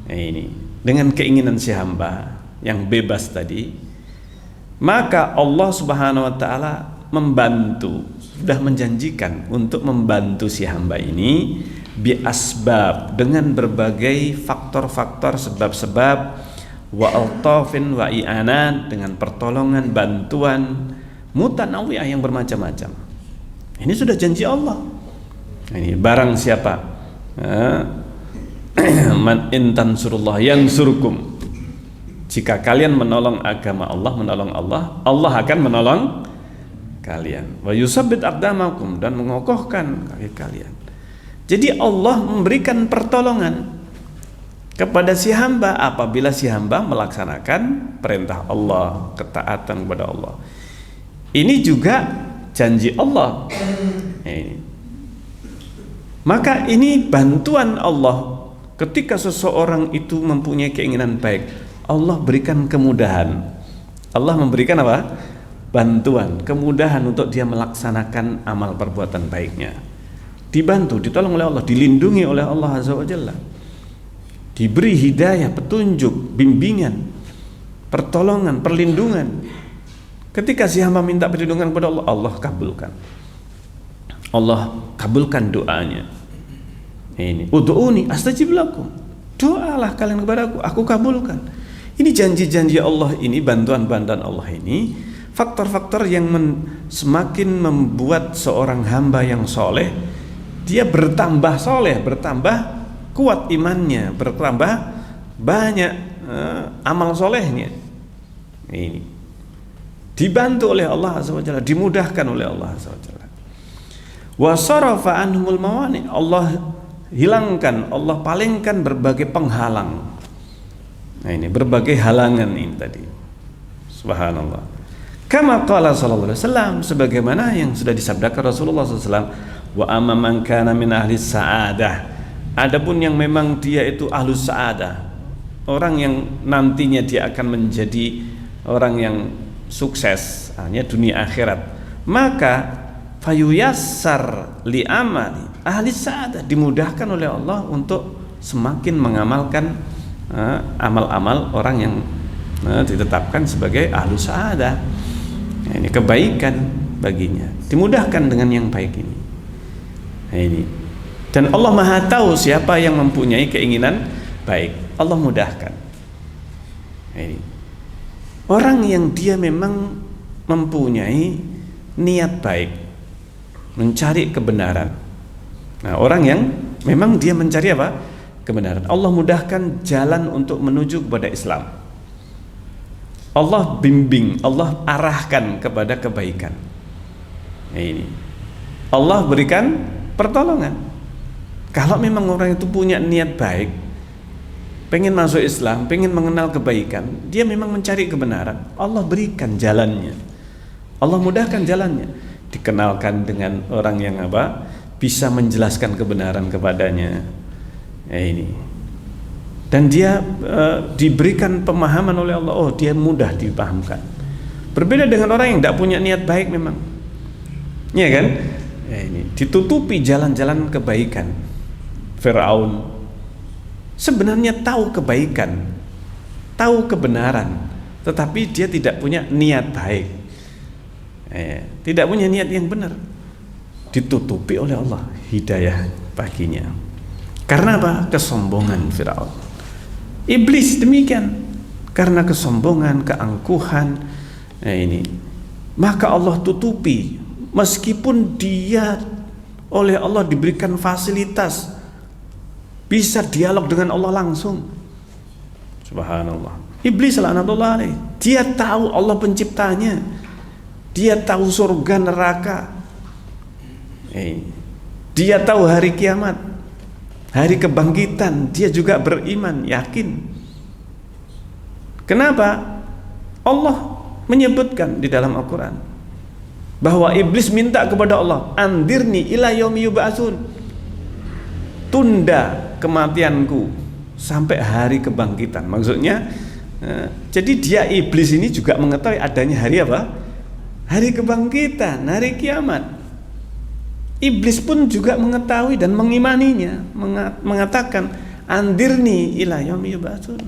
Nah ini, dengan keinginan si hamba yang bebas tadi, maka Allah Subhanahu wa ta'ala membantu, sudah menjanjikan untuk membantu si hamba ini bi asbab, dengan berbagai faktor-faktor, sebab-sebab, wa altafin wa i'anat, dengan pertolongan, bantuan mutanawwi'ah yang bermacam-macam. Ini sudah janji Allah. Ini barang siapa man in tansurullah yansurkum, jika kalian menolong agama Allah, menolong Allah, Allah akan menolong kalian. Wa yusabbit aqdamakum, dan mengokohkan kaki kalian. Jadi Allah memberikan pertolongan kepada si hamba apabila si hamba melaksanakan perintah Allah, ketaatan kepada Allah. Ini juga janji Allah. Ini. Maka ini bantuan Allah ketika seseorang itu mempunyai keinginan baik. Allah berikan kemudahan. Allah memberikan apa? Bantuan, kemudahan untuk dia melaksanakan amal perbuatan baiknya. Dibantu, ditolong oleh Allah, dilindungi oleh Allah Azza wa Jalla. Diberi hidayah, petunjuk, bimbingan, pertolongan, perlindungan. Ketika si hamba minta perlindungan kepada Allah, Allah kabulkan. Allah kabulkan doanya. Ini, ud'uni astajib lakum. Doalah kalian kepadaku, aku kabulkan. Ini janji-janji Allah ini, bantuan-bantuan Allah ini, faktor-faktor yang semakin membuat seorang hamba yang soleh, dia bertambah soleh, bertambah kuat imannya, bertambah banyak amal solehnya. Ini dibantu oleh Allah Azza wa Jalla, dimudahkan oleh Allah Azza wa Jalla. Wa sarafa anhumul mawani, Allah hilangkan, Allah palingkan berbagai penghalang. Nah ini berbagai halangan ini tadi. Subhanallah. Kama qala sallallahu alaihi wasallam, sebagaimana yang sudah disabdakan Rasulullah sallallahu alaihi wasallam, wa amma man kana min ahli sa'adah, adapun yang memang dia itu ahlus sa'adah, orang yang nantinya dia akan menjadi orang yang sukses, hanya dunia akhirat, maka fayuyassar li amali ahli sa'adah, dimudahkan oleh Allah untuk semakin mengamalkan amal-amal orang yang ditetapkan sebagai ahlus sa'adah. Ini kebaikan baginya, dimudahkan dengan yang baik ini. Nah, ini. Dan Allah Maha tahu siapa yang mempunyai keinginan baik, Allah mudahkan. Nah, ini. Orang yang dia memang mempunyai niat baik, mencari kebenaran. Nah, orang yang memang dia mencari apa? Kebenaran. Allah mudahkan jalan untuk menuju kepada Islam. Allah bimbing, Allah arahkan kepada kebaikan. Nah, ini. Allah berikan pertolongan. Kalau memang orang itu punya niat baik, pengen masuk Islam, pengen mengenal kebaikan, dia memang mencari kebenaran, Allah berikan jalannya, Allah mudahkan jalannya. Dikenalkan dengan orang yang apa? bisa menjelaskan kebenaran kepadanya. Ini. Dan dia diberikan pemahaman oleh Allah. Oh, dia mudah dipahamkan. Berbeda dengan orang yang tidak punya niat baik memang. Iya kan? Ini ditutupi jalan-jalan kebaikan. Firaun sebenarnya tahu kebaikan, tahu kebenaran, tetapi dia tidak punya niat baik, tidak punya niat yang benar. Ditutupi oleh Allah hidayah baginya. Karena apa? Kesombongan Firaun. Iblis demikian, karena kesombongan, keangkuhan. Ini maka Allah tutupi, meskipun dia oleh Allah diberikan fasilitas bisa dialog dengan Allah langsung. Subhanallah. Iblis laknatullah alaih, dia tahu Allah penciptanya, dia tahu surga neraka, dia tahu hari kiamat, hari kebangkitan. Dia juga beriman, yakin. Kenapa? Allah menyebutkan di dalam Al-Quran bahwa iblis minta kepada Allah, andirni ila yaumi yub'atsun, tunda kematianku sampai hari kebangkitan. Maksudnya jadi dia iblis ini juga mengetahui adanya hari apa? Hari kebangkitan, hari kiamat. Iblis pun juga mengetahui dan mengimaninya, mengatakan andirni ila yaumi yub'atsun,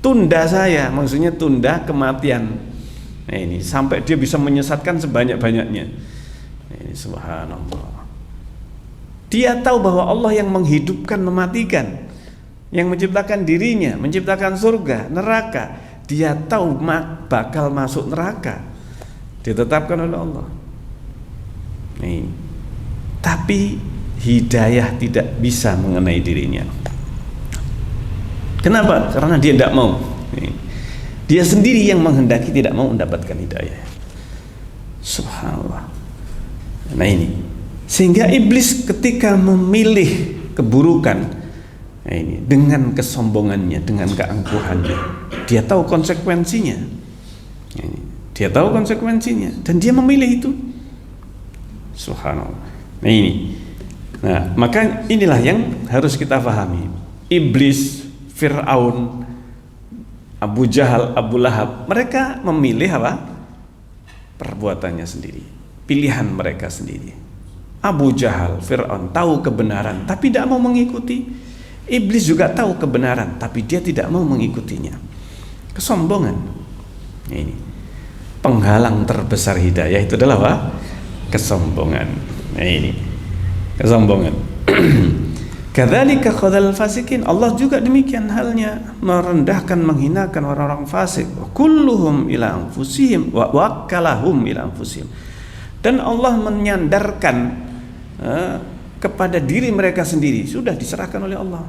tunda saya, maksudnya tunda kematian. Ini sampai dia bisa menyesatkan sebanyak-banyaknya. Ini subhanallah. Dia tahu bahwa Allah yang menghidupkan, mematikan, yang menciptakan dirinya, menciptakan surga, neraka. Dia tahu bakal masuk neraka, ditetapkan oleh Allah. Nih. Tapi hidayah tidak bisa mengenai dirinya. Kenapa? Karena dia tidak mau. Nih. Dia sendiri yang menghendaki tidak mau mendapatkan hidayah. Subhanallah. Nah ini. Sehingga iblis ketika memilih keburukan, nah ini, dengan kesombongannya, dengan keangkuhannya, dia tahu konsekuensinya. Ini, dia tahu konsekuensinya dan dia memilih itu. Subhanallah. Nah ini. Nah, maka inilah yang harus kita pahami. Iblis, Fir'aun, Abu Jahal, Abu Lahab, mereka memilih apa? Perbuatannya sendiri, pilihan mereka sendiri. Abu Jahal, Fir'aun tahu kebenaran tapi tidak mau mengikuti. Iblis juga tahu kebenaran tapi dia tidak mau mengikutinya. Kesombongan. Ini penghalang terbesar hidayah itu adalah apa? Kesombongan. Nah ini kesombongan. Kadzalika khadzal fasikin. Allah juga demikian halnya, merendahkan, menghinakan orang-orang fasik. Kulluhum ila anfusihim wa wakkalahum ila anfusihim. Dan Allah menyandarkan kepada diri mereka sendiri, sudah diserahkan oleh Allah.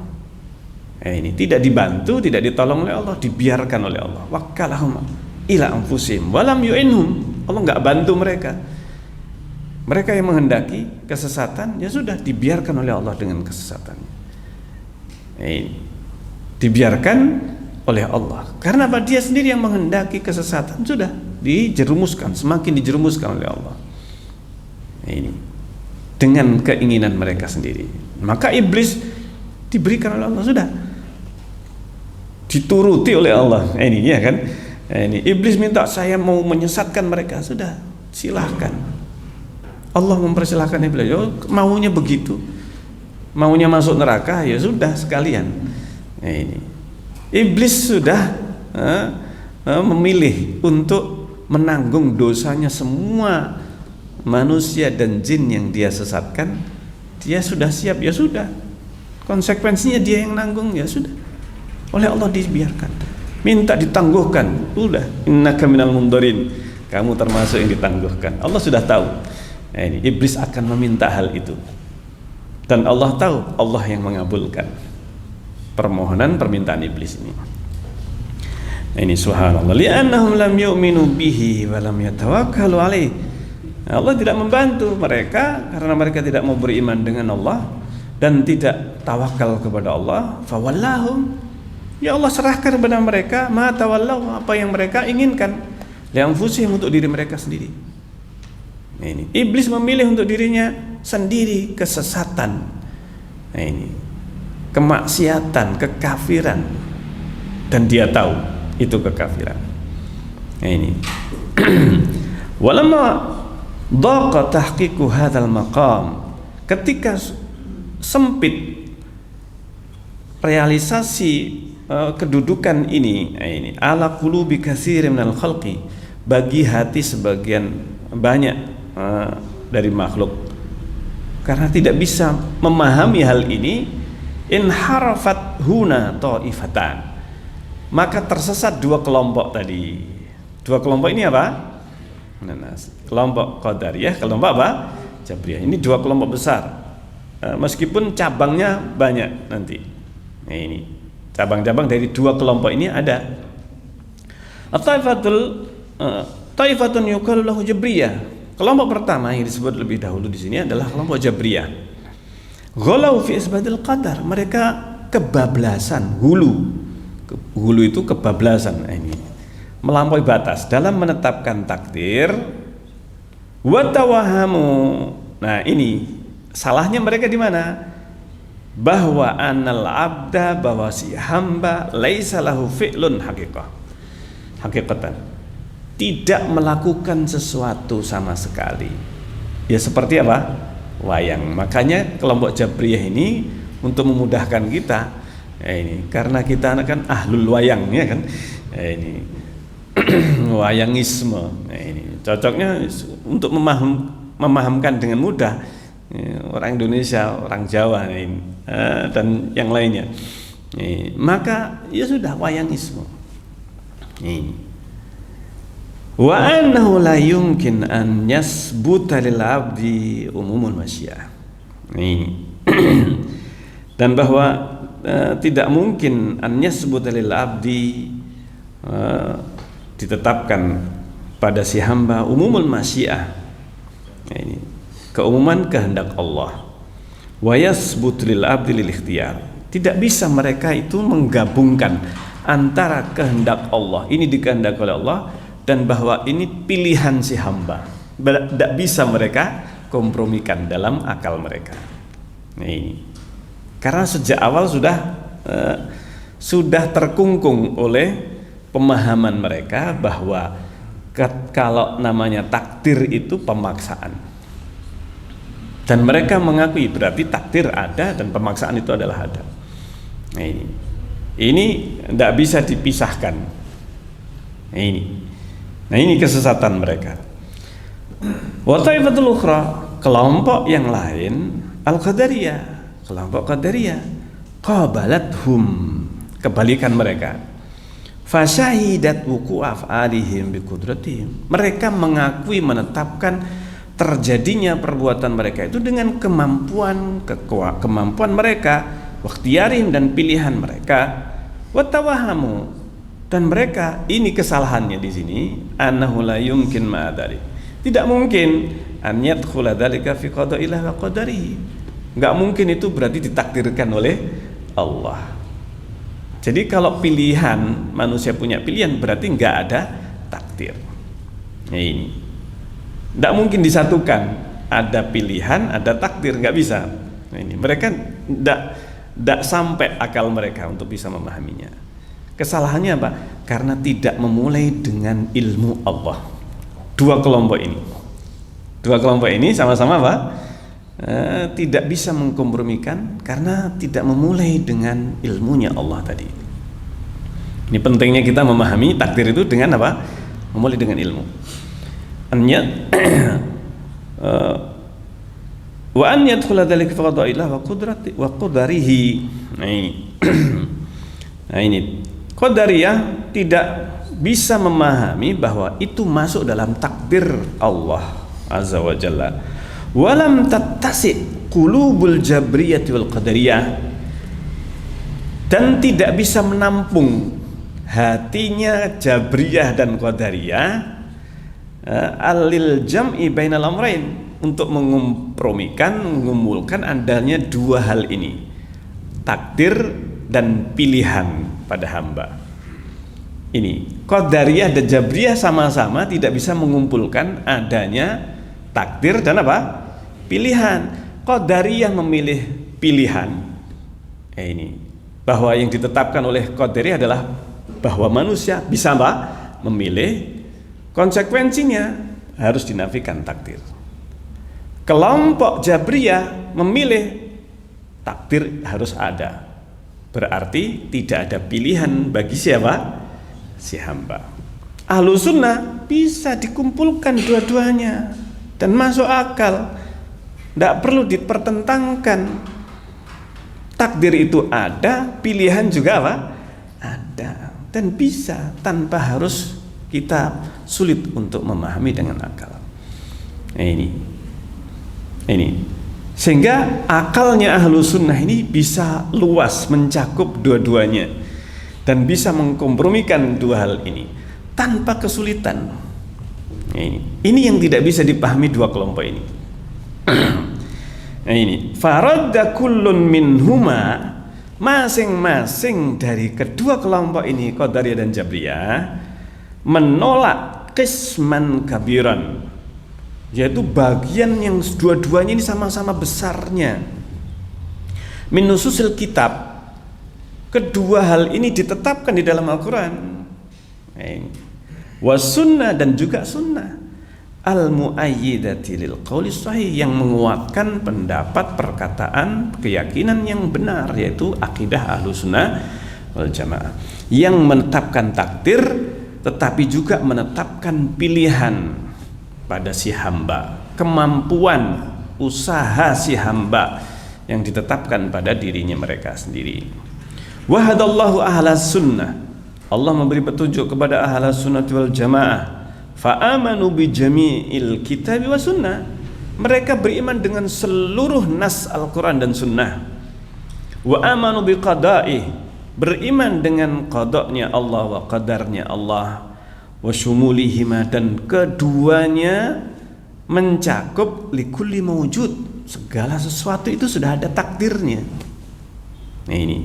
Ini tidak dibantu, tidak ditolong oleh Allah, dibiarkan oleh Allah. Wakkalahum ila anfusihim walam yu'inhum. Allah enggak bantu mereka. Mereka yang menghendaki kesesatan, ya sudah dibiarkan oleh Allah dengan kesesatannya. Ini dibiarkan oleh Allah. Karena apa? Dia sendiri yang menghendaki kesesatan, sudah dijerumuskan, semakin dijerumuskan oleh Allah. Ini dengan keinginan mereka sendiri. Maka iblis diberikan oleh Allah, sudah dituruti oleh Allah. Ini ya kan? Ini iblis minta saya mau menyesatkan mereka, sudah silahkan. Allah mempersilahkan iblis. Oh, maunya begitu, maunya masuk neraka, ya sudah sekalian. Ini iblis sudah memilih untuk menanggung dosanya semua manusia dan jin yang dia sesatkan. Dia sudah siap, ya sudah, konsekuensinya dia yang nanggung, ya sudah, oleh Allah dibiarkan. Minta ditangguhkan, udah, innaka minal mundarin, kamu termasuk yang ditangguhkan. Allah sudah tahu. Nah, ini iblis akan meminta hal itu, dan Allah tahu, Allah yang mengabulkan permohonan permintaan iblis ini. Nah, ini subhanallah, li'annahum lam yu'minu bihi wa lam yatawakkalu alaih. Allah tidak membantu mereka karena mereka tidak mau beriman dengan Allah dan tidak tawakal kepada Allah. Fawallahum, ya Allah serahkan kepada mereka ma tawallahu, apa yang mereka inginkan, lianfusihim, untuk diri mereka sendiri. Nah, ini iblis memilih untuk dirinya sendiri kesesatan. Nah, ini kemaksiatan, kekafiran, dan dia tahu itu kekafiran. Nah, ini walamma dhaqa tahqiqu hadzal maqam, ketika sempit realisasi kedudukan ini ala qulubi katsirin minal khalqi, bagi hati sebagian banyak dari makhluk, karena tidak bisa memahami hal ini, inharafat huna ta'ifatan, maka tersesat dua kelompok tadi. Dua kelompok ini apa? Kelompok Qadariyah, kelompok apa? Jabriyah. Ini dua kelompok besar, meskipun cabangnya banyak nanti. Nah, ini cabang-cabang dari dua kelompok ini ada. Taifatun yuqalu lahu Jabriyah. Kelompok pertama yang disebut lebih dahulu di sini adalah kelompok Jabriyah. Ghalau fi isbatil qadar, mereka kebablasan, hulu itu kebablasan. Nah, ini melampaui batas dalam menetapkan takdir. Wa tawahamu. Nah, ini salahnya mereka di mana? Bahwa anal abda, bahwa si hamba laisa lahu fi'lun hakikatan, tidak melakukan sesuatu sama sekali. Ya seperti apa? Wayang. Makanya kelompok Jabriyah ini untuk memudahkan kita, ini karena kita kan ahlul wayang, ya kan? Ini wayangisme. Ini cocoknya untuk memahamkan dengan mudah orang Indonesia, orang Jawa ini, dan yang lainnya. Maka ya sudah, wayangisme. Wa annahu la yumkin an yasbuta lil abdi umumul masyiah. Dan bahwa tidak mungkin an yasbuta lil abdi, ditetapkan pada si hamba umumul masyiah. Ini keumuman kehendak Allah. Wa yasbut lil abdi lil ikhtiyar. Tidak bisa mereka itu menggabungkan antara kehendak Allah, ini dikehendaki oleh Allah, dan bahwa ini pilihan si hamba. Tidak bisa mereka kompromikan dalam akal mereka. Nah, ini karena sejak awal sudah terkungkung oleh pemahaman mereka bahwa kalau namanya takdir itu pemaksaan, dan mereka mengakui berarti takdir ada dan pemaksaan itu adalah ada. Nah, ini tidak bisa dipisahkan. Nah, ini kesesatan mereka. Wa taifatul ukhra, kelompok yang lain, al-qadariyah, kelompok qadariyah, qabalathum, kebalikan mereka. Fasyahidat wuku af'alihim biqudratihim, mereka mengakui, menetapkan terjadinya perbuatan mereka itu dengan kemampuan mereka, wakhtiyarihim, dan pilihan mereka, watawahamu, dan mereka, ini kesalahannya di sini, annahu la yumkin ma'adari, tidak mungkin an yadkhula dzalika fi qada'illah wa qadarihi, enggak mungkin itu berarti ditakdirkan oleh Allah. Jadi kalau pilihan, manusia punya pilihan, berarti enggak ada takdir. Nah, ini enggak mungkin disatukan, ada pilihan, ada takdir, enggak bisa. Nah, ini mereka enggak sampai akal mereka untuk bisa memahaminya. Kesalahannya apa? Karena tidak memulai dengan ilmu Allah. Dua kelompok ini sama-sama apa? Tidak bisa mengkompromikan karena tidak memulai dengan ilmunya Allah tadi. Ini pentingnya kita memahami takdir itu dengan apa? Memulai dengan ilmu. Wa an yadkhula dzalika fi qada'illah wa qadarihi. Nah, ini Qadariyah tidak bisa memahami bahwa itu masuk dalam takdir Allah Azza wa Jalla. Walam tattasi qulubul jabriyati wal qadariyah, dan tidak bisa menampung hatinya Jabriyah dan Qadariyah alil jam'i bainal amrain, untuk mengumpulkan adanya dua hal ini, takdir dan pilihan pada hamba. Ini Qadariyah dan Jabriyah sama-sama tidak bisa mengumpulkan adanya takdir dan apa? Pilihan. Qadariyah memilih pilihan. Ini bahwa yang ditetapkan oleh Qadariyah adalah bahwa manusia bisa apa? Memilih, konsekuensinya harus dinafikan takdir. Kelompok Jabriyah memilih takdir harus ada. Berarti tidak ada pilihan bagi siapa? Si hamba. Ahlus sunnah bisa dikumpulkan dua-duanya dan masuk akal. Tidak perlu dipertentangkan. Takdir itu ada, pilihan juga apa? Ada. Dan bisa tanpa harus kita sulit untuk memahami dengan akal. Ini. Sehingga akalnya Ahlus sunnah ini bisa luas mencakup dua-duanya dan bisa mengkompromikan dua hal ini tanpa kesulitan. Ini yang tidak bisa dipahami dua kelompok ini. Faradda kullun minhuma, masing-masing dari kedua kelompok ini, Qadariyah dan Jabriyah, menolak qisman kabiran, yaitu bagian yang dua-duanya ini sama-sama besarnya. Min nususil kitab, kedua hal ini ditetapkan di dalam Al-Quran. Was sunnah, dan juga sunnah. Al-mu'ayyidati lil qawli sahih, yang menguatkan pendapat, perkataan, keyakinan yang benar, yaitu akidah Ahlus sunnah wal jamaah, yang menetapkan takdir tetapi juga menetapkan pilihan pada si hamba, kemampuan usaha si hamba yang ditetapkan pada dirinya mereka sendiri. Wahadallahu ahlas sunnah, Allah memberi petunjuk kepada ahlas sunnah wal jamaah. Fa'amanu bi jami'il kitab wa sunnah, mereka beriman dengan seluruh nas Al-Quran dan sunnah. Wa amanu bi qada'ih, beriman dengan qada'nya Allah wa qadarnya Allah, wa syumulihima, dan keduanya mencakup likulli mawjud, segala sesuatu itu sudah ada takdirnya. Nah, ini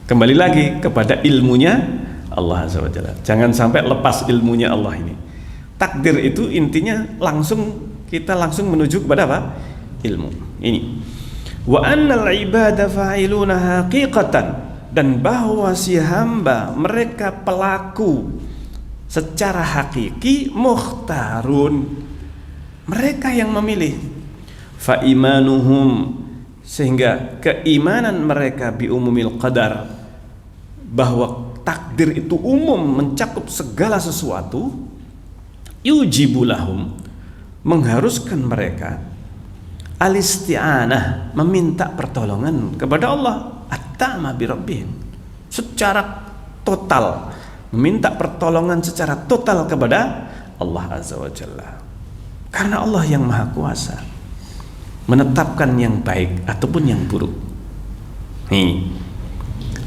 kembali lagi kepada ilmunya Allah Azza wa Jalla. Jangan sampai lepas ilmunya Allah ini. Takdir itu intinya kita langsung menuju kepada apa? Ilmu. Ini. Wa annal ibada fa'iluna haqiqatan, dan bahwa si hamba mereka pelaku secara hakiki, mukhtarun, mereka yang memilih. Fa imanuhum, sehingga keimanan mereka bi umumil qadar, bahwa takdir itu umum mencakup segala sesuatu, yujibulahum, mengharuskan mereka al-isti'anah, meminta pertolongan kepada Allah, at-ta'ma bi rabbihim, secara total, meminta pertolongan secara total kepada Allah Azza wa Jalla, karena Allah yang Maha Kuasa menetapkan yang baik ataupun yang buruk.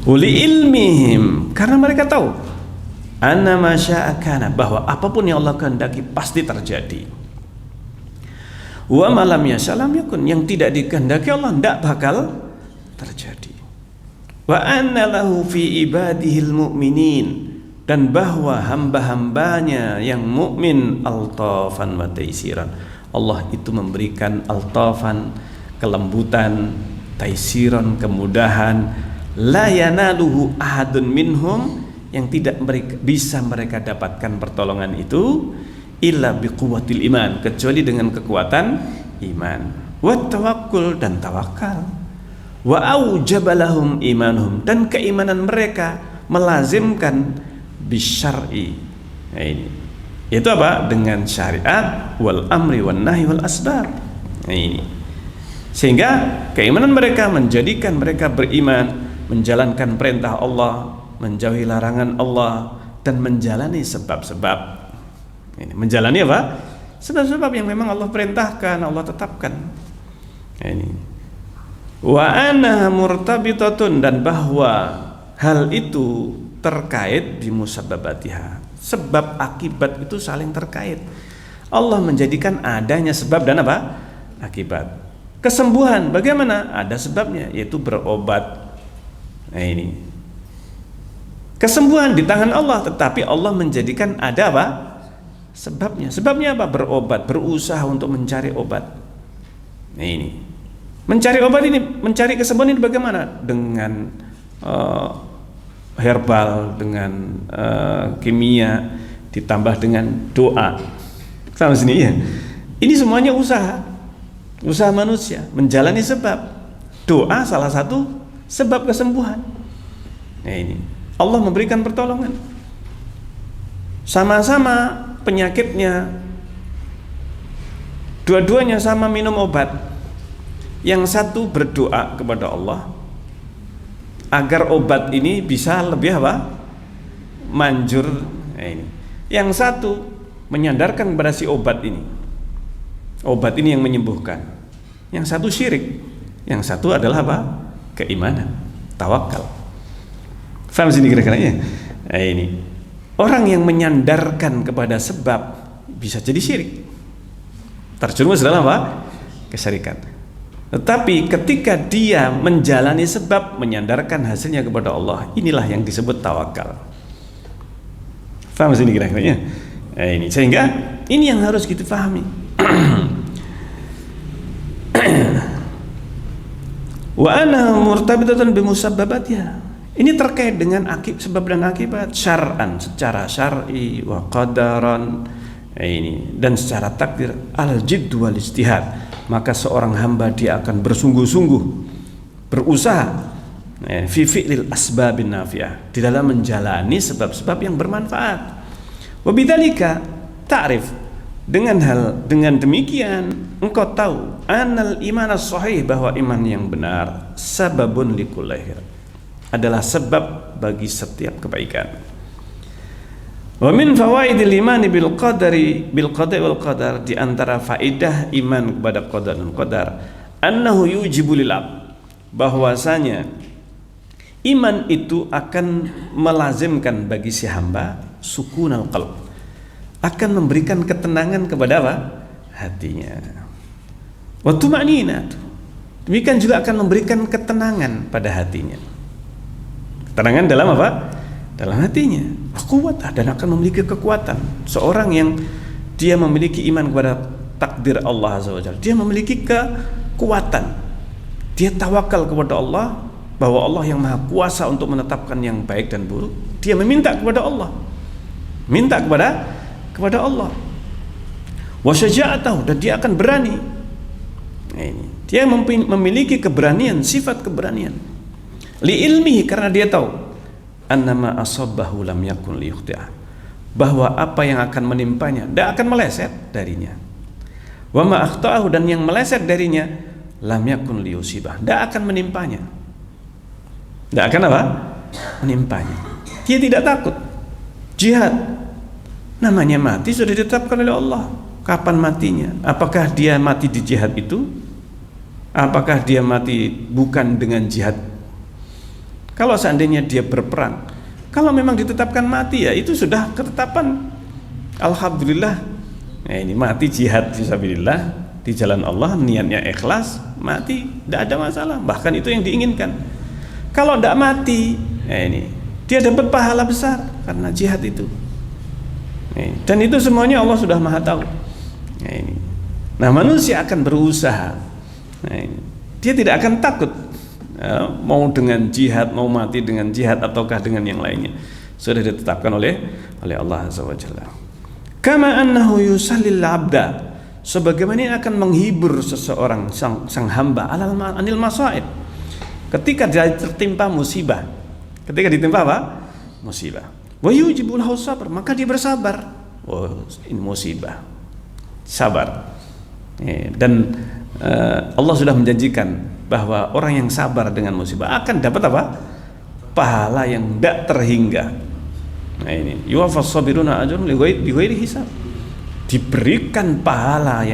Uli ilmihim, karena mereka tahu anna ma syaa kana, bahwa apapun yang Allah kehendaki pasti terjadi. Wa ma lam yasha lam yakun, yang tidak dikehendaki Allah tidak bakal terjadi. Wa anna lahu fi ibadihil mu'minin, dan bahwa hamba-hambanya yang mukmin altafan wa taisiran, Allah itu memberikan altafan, kelembutan, taisiran, kemudahan, la yanaluhu ahadun minhum, yang tidak bisa mereka dapatkan pertolongan itu illa biquwwatil iman, kecuali dengan kekuatan iman, wa tawakkul, dan tawakal, wa aujabalahum imanuhum, dan keimanan mereka melazimkan bisyar'i. Nah, ini itu apa? Dengan syariat, wal amri wan nahi wal asbab. Nah, ini sehingga keimanan mereka menjadikan mereka beriman, menjalankan perintah Allah, menjauhi larangan Allah, dan menjalani sebab-sebab. Ini menjalani apa? Sebab-sebab yang memang Allah perintahkan, Allah tetapkan. Ini wa anha murtabitatun, dan bahwa hal itu terkait bimusabbabatiha, sebab akibat itu saling terkait. Allah menjadikan adanya sebab dan apa? Akibat. Kesembuhan bagaimana? Ada sebabnya, yaitu berobat. Nah, ini kesembuhan di tangan Allah, tetapi Allah menjadikan ada apa? sebabnya. Sebabnya apa? Berobat, berusaha untuk mencari obat. Nah ini, mencari obat ini, mencari kesembuhan ini bagaimana? Dengan herbal, dengan kimia, ditambah dengan doa. Sama sini ya. Ini semuanya usaha manusia menjalani sebab. Doa salah satu sebab kesembuhan. Nah ini, Allah memberikan pertolongan. Sama-sama penyakitnya, dua-duanya sama minum obat. Yang satu berdoa kepada Allah agar obat ini bisa lebih apa? Manjur. Nah ini. Yang satu menyandarkan kepada si obat ini. Obat ini yang menyembuhkan. Yang satu syirik. Yang satu adalah apa? Keimanan, tawakal. Faham sini kira-kira ya? Nah ini. Orang yang menyandarkan kepada sebab bisa jadi syirik, terjerumus dalam apa? Kesyirikan. Tetapi ketika dia menjalani sebab, menyandarkan hasilnya kepada Allah, inilah yang disebut tawakal. Faham sini kira-kira? Nah, ini sehingga ini yang harus kita pahami. Wa ana murtabitatun bimusabbabatiha. Ini terkait dengan sebab dan akibat syar'an, secara syar'i, wa qadaran, ini, dan secara takdir, al-jidd wal ijtihad. Maka seorang hamba dia akan bersungguh-sungguh berusaha fi fi'lil asbabin nafi'ah, di dalam menjalani sebab-sebab yang bermanfaat. Wa bidzalika ta'rif, dengan demikian engkau tahu anal iman as-sahih, bahwa iman yang benar sababun likulli khair, adalah sebab bagi setiap kebaikan. Wa min fawaidil imani bil qada'i wal qadar, di antara faedah iman kepada qada dan qadar, annahu yujibu lil abd, bahwasanya iman itu akan melazimkan bagi si hamba sukunal qalb, akan memberikan ketenangan kepada apa? Hatinya. Wa tuma'ninah, demikian juga akan memberikan ketenangan pada hatinya. Ketenangan dalam apa? Dalam hatinya. Quwwatah, dan akan memiliki kekuatan. Seorang yang dia memiliki iman kepada takdir Allah Azza wa Jalla, dia memiliki kekuatan. Dia tawakal kepada Allah, bahwa Allah yang maha kuasa untuk menetapkan yang baik dan buruk. Dia meminta kepada Allah, minta kepada Allah. Wa syaja'atahu, dan dia akan berani. Nah, ini dia memiliki keberanian, sifat keberanian. Li ilmihi, karena dia tahu annama asabahu lam yakun liyukhti'ah, bahwa apa yang akan menimpanya tidak akan meleset darinya. Wa ma akhta'ahu, dan yang meleset darinya lam yakun liyusibah, tidak akan menimpanya. Tidak akan apa? Menimpanya. Dia tidak takut. Jihad, namanya mati sudah ditetapkan oleh Allah. Kapan matinya? Apakah dia mati di jihad itu? Apakah dia mati bukan dengan jihad? Kalau seandainya dia berperang, kalau memang ditetapkan mati, ya itu sudah ketetapan. Alhamdulillah. Nah, ini mati jihad fisabilillah di jalan Allah, niatnya ikhlas, mati tidak ada masalah. Bahkan itu yang diinginkan. Kalau tidak mati, ini dia dapat pahala besar karena jihad itu. Dan itu semuanya Allah sudah maha tahu. Nah, manusia akan berusaha. Dia tidak akan takut, mau dengan jihad, mau mati dengan jihad ataukah dengan yang lainnya, sudah ditetapkan oleh Allah Azza wa Jalla. Kama annahu yusallil abda, sebagaimana ini akan menghibur seseorang, sang hamba anil masaib, ketika dia tertimpa musibah. Ketika ditimpa apa? Musibah. Wa yujibul sabr, maka dia bersabar. Oh, ini musibah, sabar. Dan Allah sudah menjanjikan bahwa orang yang sabar dengan musibah akan dapat apa? Pahala yang tidak terhingga. Nah ini, yuwaffas sabiruna ajrun bighairi hisab. Diberikan pahala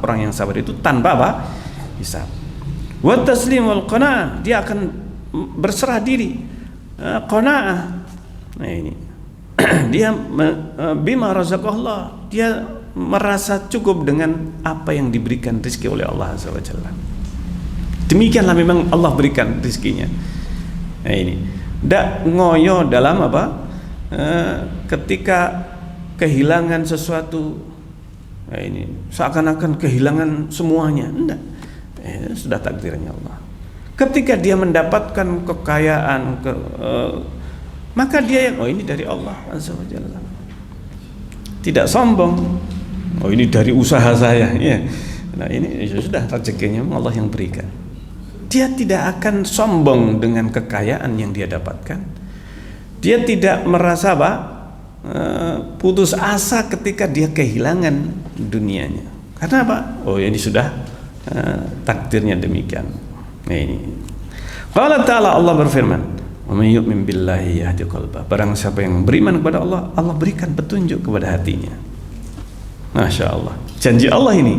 orang yang sabar itu tanpa apa? Hisab. Wa taslim wal qanaah, dia akan berserah diri. Qanaah. Nah ini. Dia bima razaqallah, dia merasa cukup dengan apa yang diberikan rezeki oleh Allah Azza wa Jalla. Demikianlah memang Allah berikan rezekinya. Nah ini, tidak ngoyo dalam apa? Ketika kehilangan sesuatu, ini seakan-akan kehilangan semuanya. Enggak, sudah takdirnya Allah. Ketika dia mendapatkan kekayaan, maka dia yang ini dari Allah Azza wa Jalla. Tidak sombong, ini dari usaha saya, ya. Nah ini sudah rezekinya Allah yang berikan. Dia tidak akan sombong dengan kekayaan yang dia dapatkan. Dia tidak merasa putus asa ketika dia kehilangan dunianya. Karena apa? Ini sudah takdirnya demikian. Nah ini. Allah Ta'ala, Allah berfirman, "Wa may yu'min billahi yahdi qalbah." Barang siapa yang beriman kepada Allah, Allah berikan petunjuk kepada hatinya. Masya Allah. Janji Allah ini,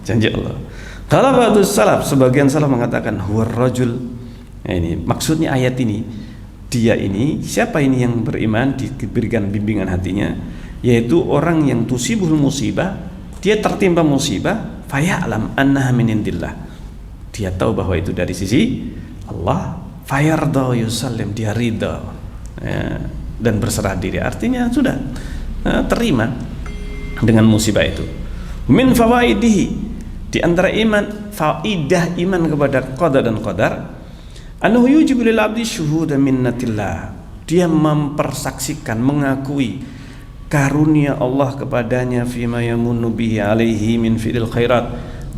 janji Allah. Kalau ba'dus salaf, sebagian salaf mengatakan huwar rajul. Nah ini maksudnya ayat ini, dia ini, siapa ini yang beriman diberikan bimbingan hatinya, yaitu orang yang tusibul musibah, dia tertimpa musibah, faya'lam annaha min indillah. Dia tahu bahwa itu dari sisi Allah, fayarda yusallim, dia ridha, dan berserah diri. Artinya sudah terima dengan musibah itu. Min fawaidihi, di antara iman, faidah iman kepada qada dan qadar, annahu yujibu lil abdi syuhuda minnatillah. Dia mempersaksikan, mengakui karunia Allah kepadanya, fima yamunnu bihi alaihi min fi'il khairat,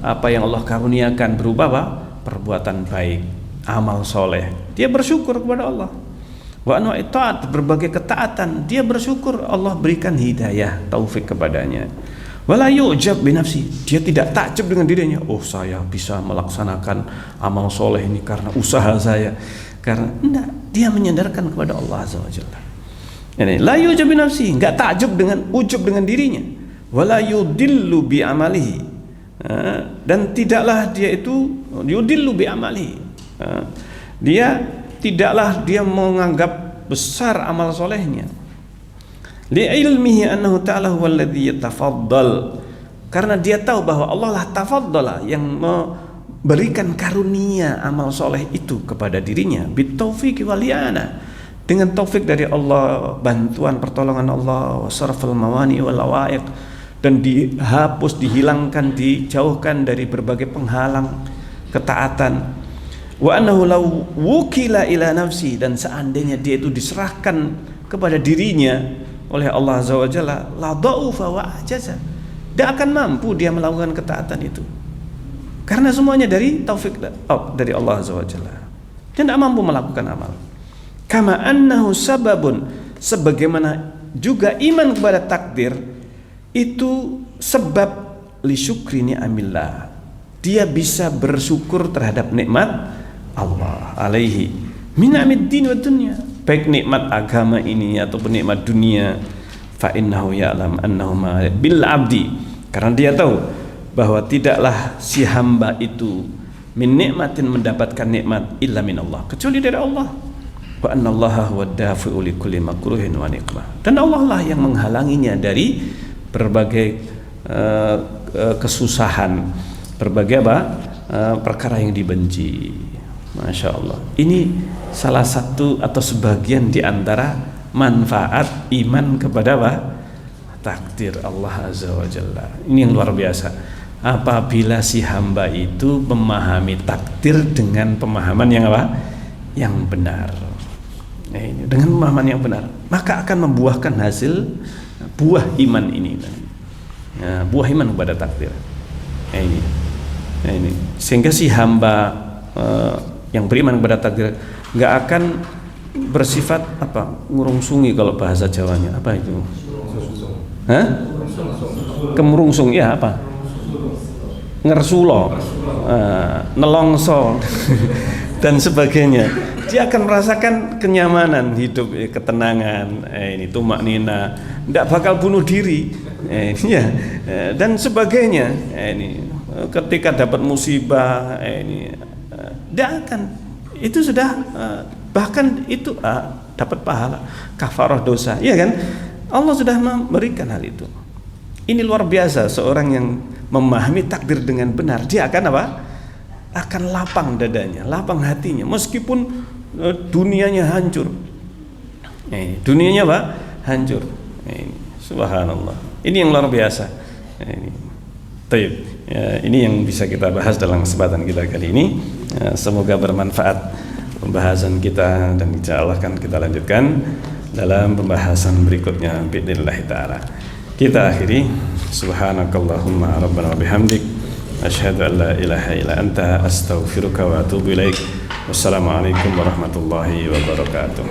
apa yang Allah karuniakan berupa perbuatan baik, amal soleh. Dia bersyukur kepada Allah. Wa anwa ta'at, berbagai ketaatan, dia bersyukur Allah berikan hidayah, taufik kepadanya. Wala yu'jab binafsi, dia tidak takjub dengan dirinya. Saya bisa melaksanakan amal soleh ini karena usaha saya. Karena enggak, dia menyandarkan kepada Allah Azza wa Jalla. Ini la yu'jab binafsi, enggak takjub dengan ujub dengan dirinya. Wala yudillu bi amalihi, dan tidaklah dia itu yudillu bi amalihi, dia tidaklah dia menganggap besar amal solehnya. Li ilmihi annahu ta'ala huwal ladzi yatafaddal, karena dia tahu bahwa Allah lah tafaddala, yang memberikan karunia amal soleh itu kepada dirinya, bitaufiqi wal i'ana, dengan taufik dari Allah, bantuan pertolongan Allah, wasarfal mawani wal awaiq, dan dihapus, dihilangkan, dijauhkan dari berbagai penghalang ketaatan. Wa annahu law wukila ila nafsi, dan seandainya dia itu diserahkan kepada dirinya oleh Allah Azza wa Jalla, la dha'ufa wa ajaza, dia akan mampu dia melakukan ketaatan itu, karena semuanya dari taufik dari Allah Azza wa Jalla. Dia tidak mampu melakukan amal. Kama annahu sababun, sebagaimana juga iman kepada takdir itu sebab li syukri ni'amillah, dia bisa bersyukur terhadap nikmat Allah alaihi min ni'amiddin wa dunya, baik nikmat agama ini ataupun nikmat dunia. Fa innahu ya'lam annahu ma bil abdi, karena dia tahu bahwa tidaklah si hamba itu min nikmatin, mendapatkan nikmat, illa min Allah, kecuali dari Allah. Wa annallaha huwa dafi'u li kulli makruhin wa niqmah, dan Allah lah yang menghalanginya dari berbagai kesusahan, berbagai perkara yang dibenci. Masya Allah, ini salah satu atau sebagian di antara manfaat iman kepada takdir Allah Azza wa Jalla. Ini yang luar biasa. Apabila si hamba itu memahami takdir dengan pemahaman yang yang benar, dengan pemahaman yang benar, maka akan membuahkan hasil buah iman ini, buah iman kepada takdir. Ini sehingga si hamba yang beriman kepada takdir nggak akan bersifat ngurungsungi, kalau bahasa Jawanya apa itu? Kemurungsung, ya apa? Ngersulo, nelongso dan sebagainya. Dia akan merasakan kenyamanan hidup, ketenangan, ini tumak nina, tidak bakal bunuh diri, dan sebagainya. Ini ketika dapat musibah, dia akan itu sudah bahkan itu dapat pahala kafarah dosa, ya kan? Allah sudah memberikan hal itu. Ini luar biasa, seorang yang memahami takdir dengan benar, dia akan akan lapang dadanya, lapang hatinya, meskipun dunianya hancur. Dunianya hancur. Subhanallah. Ini yang luar biasa. Ini. Taib. Ya, ini yang bisa kita bahas dalam kesempatan kita kali ini. Ya, semoga bermanfaat pembahasan kita, dan insyaallah akan kita lanjutkan dalam pembahasan berikutnya biidznillah taala. Kita akhiri subhanakallahumma rabbana wa bihamdik asyhadu an la ilaha illa anta astaghfiruka wa atubu ilaik. Wassalamualaikum warahmatullahi wabarakatuh.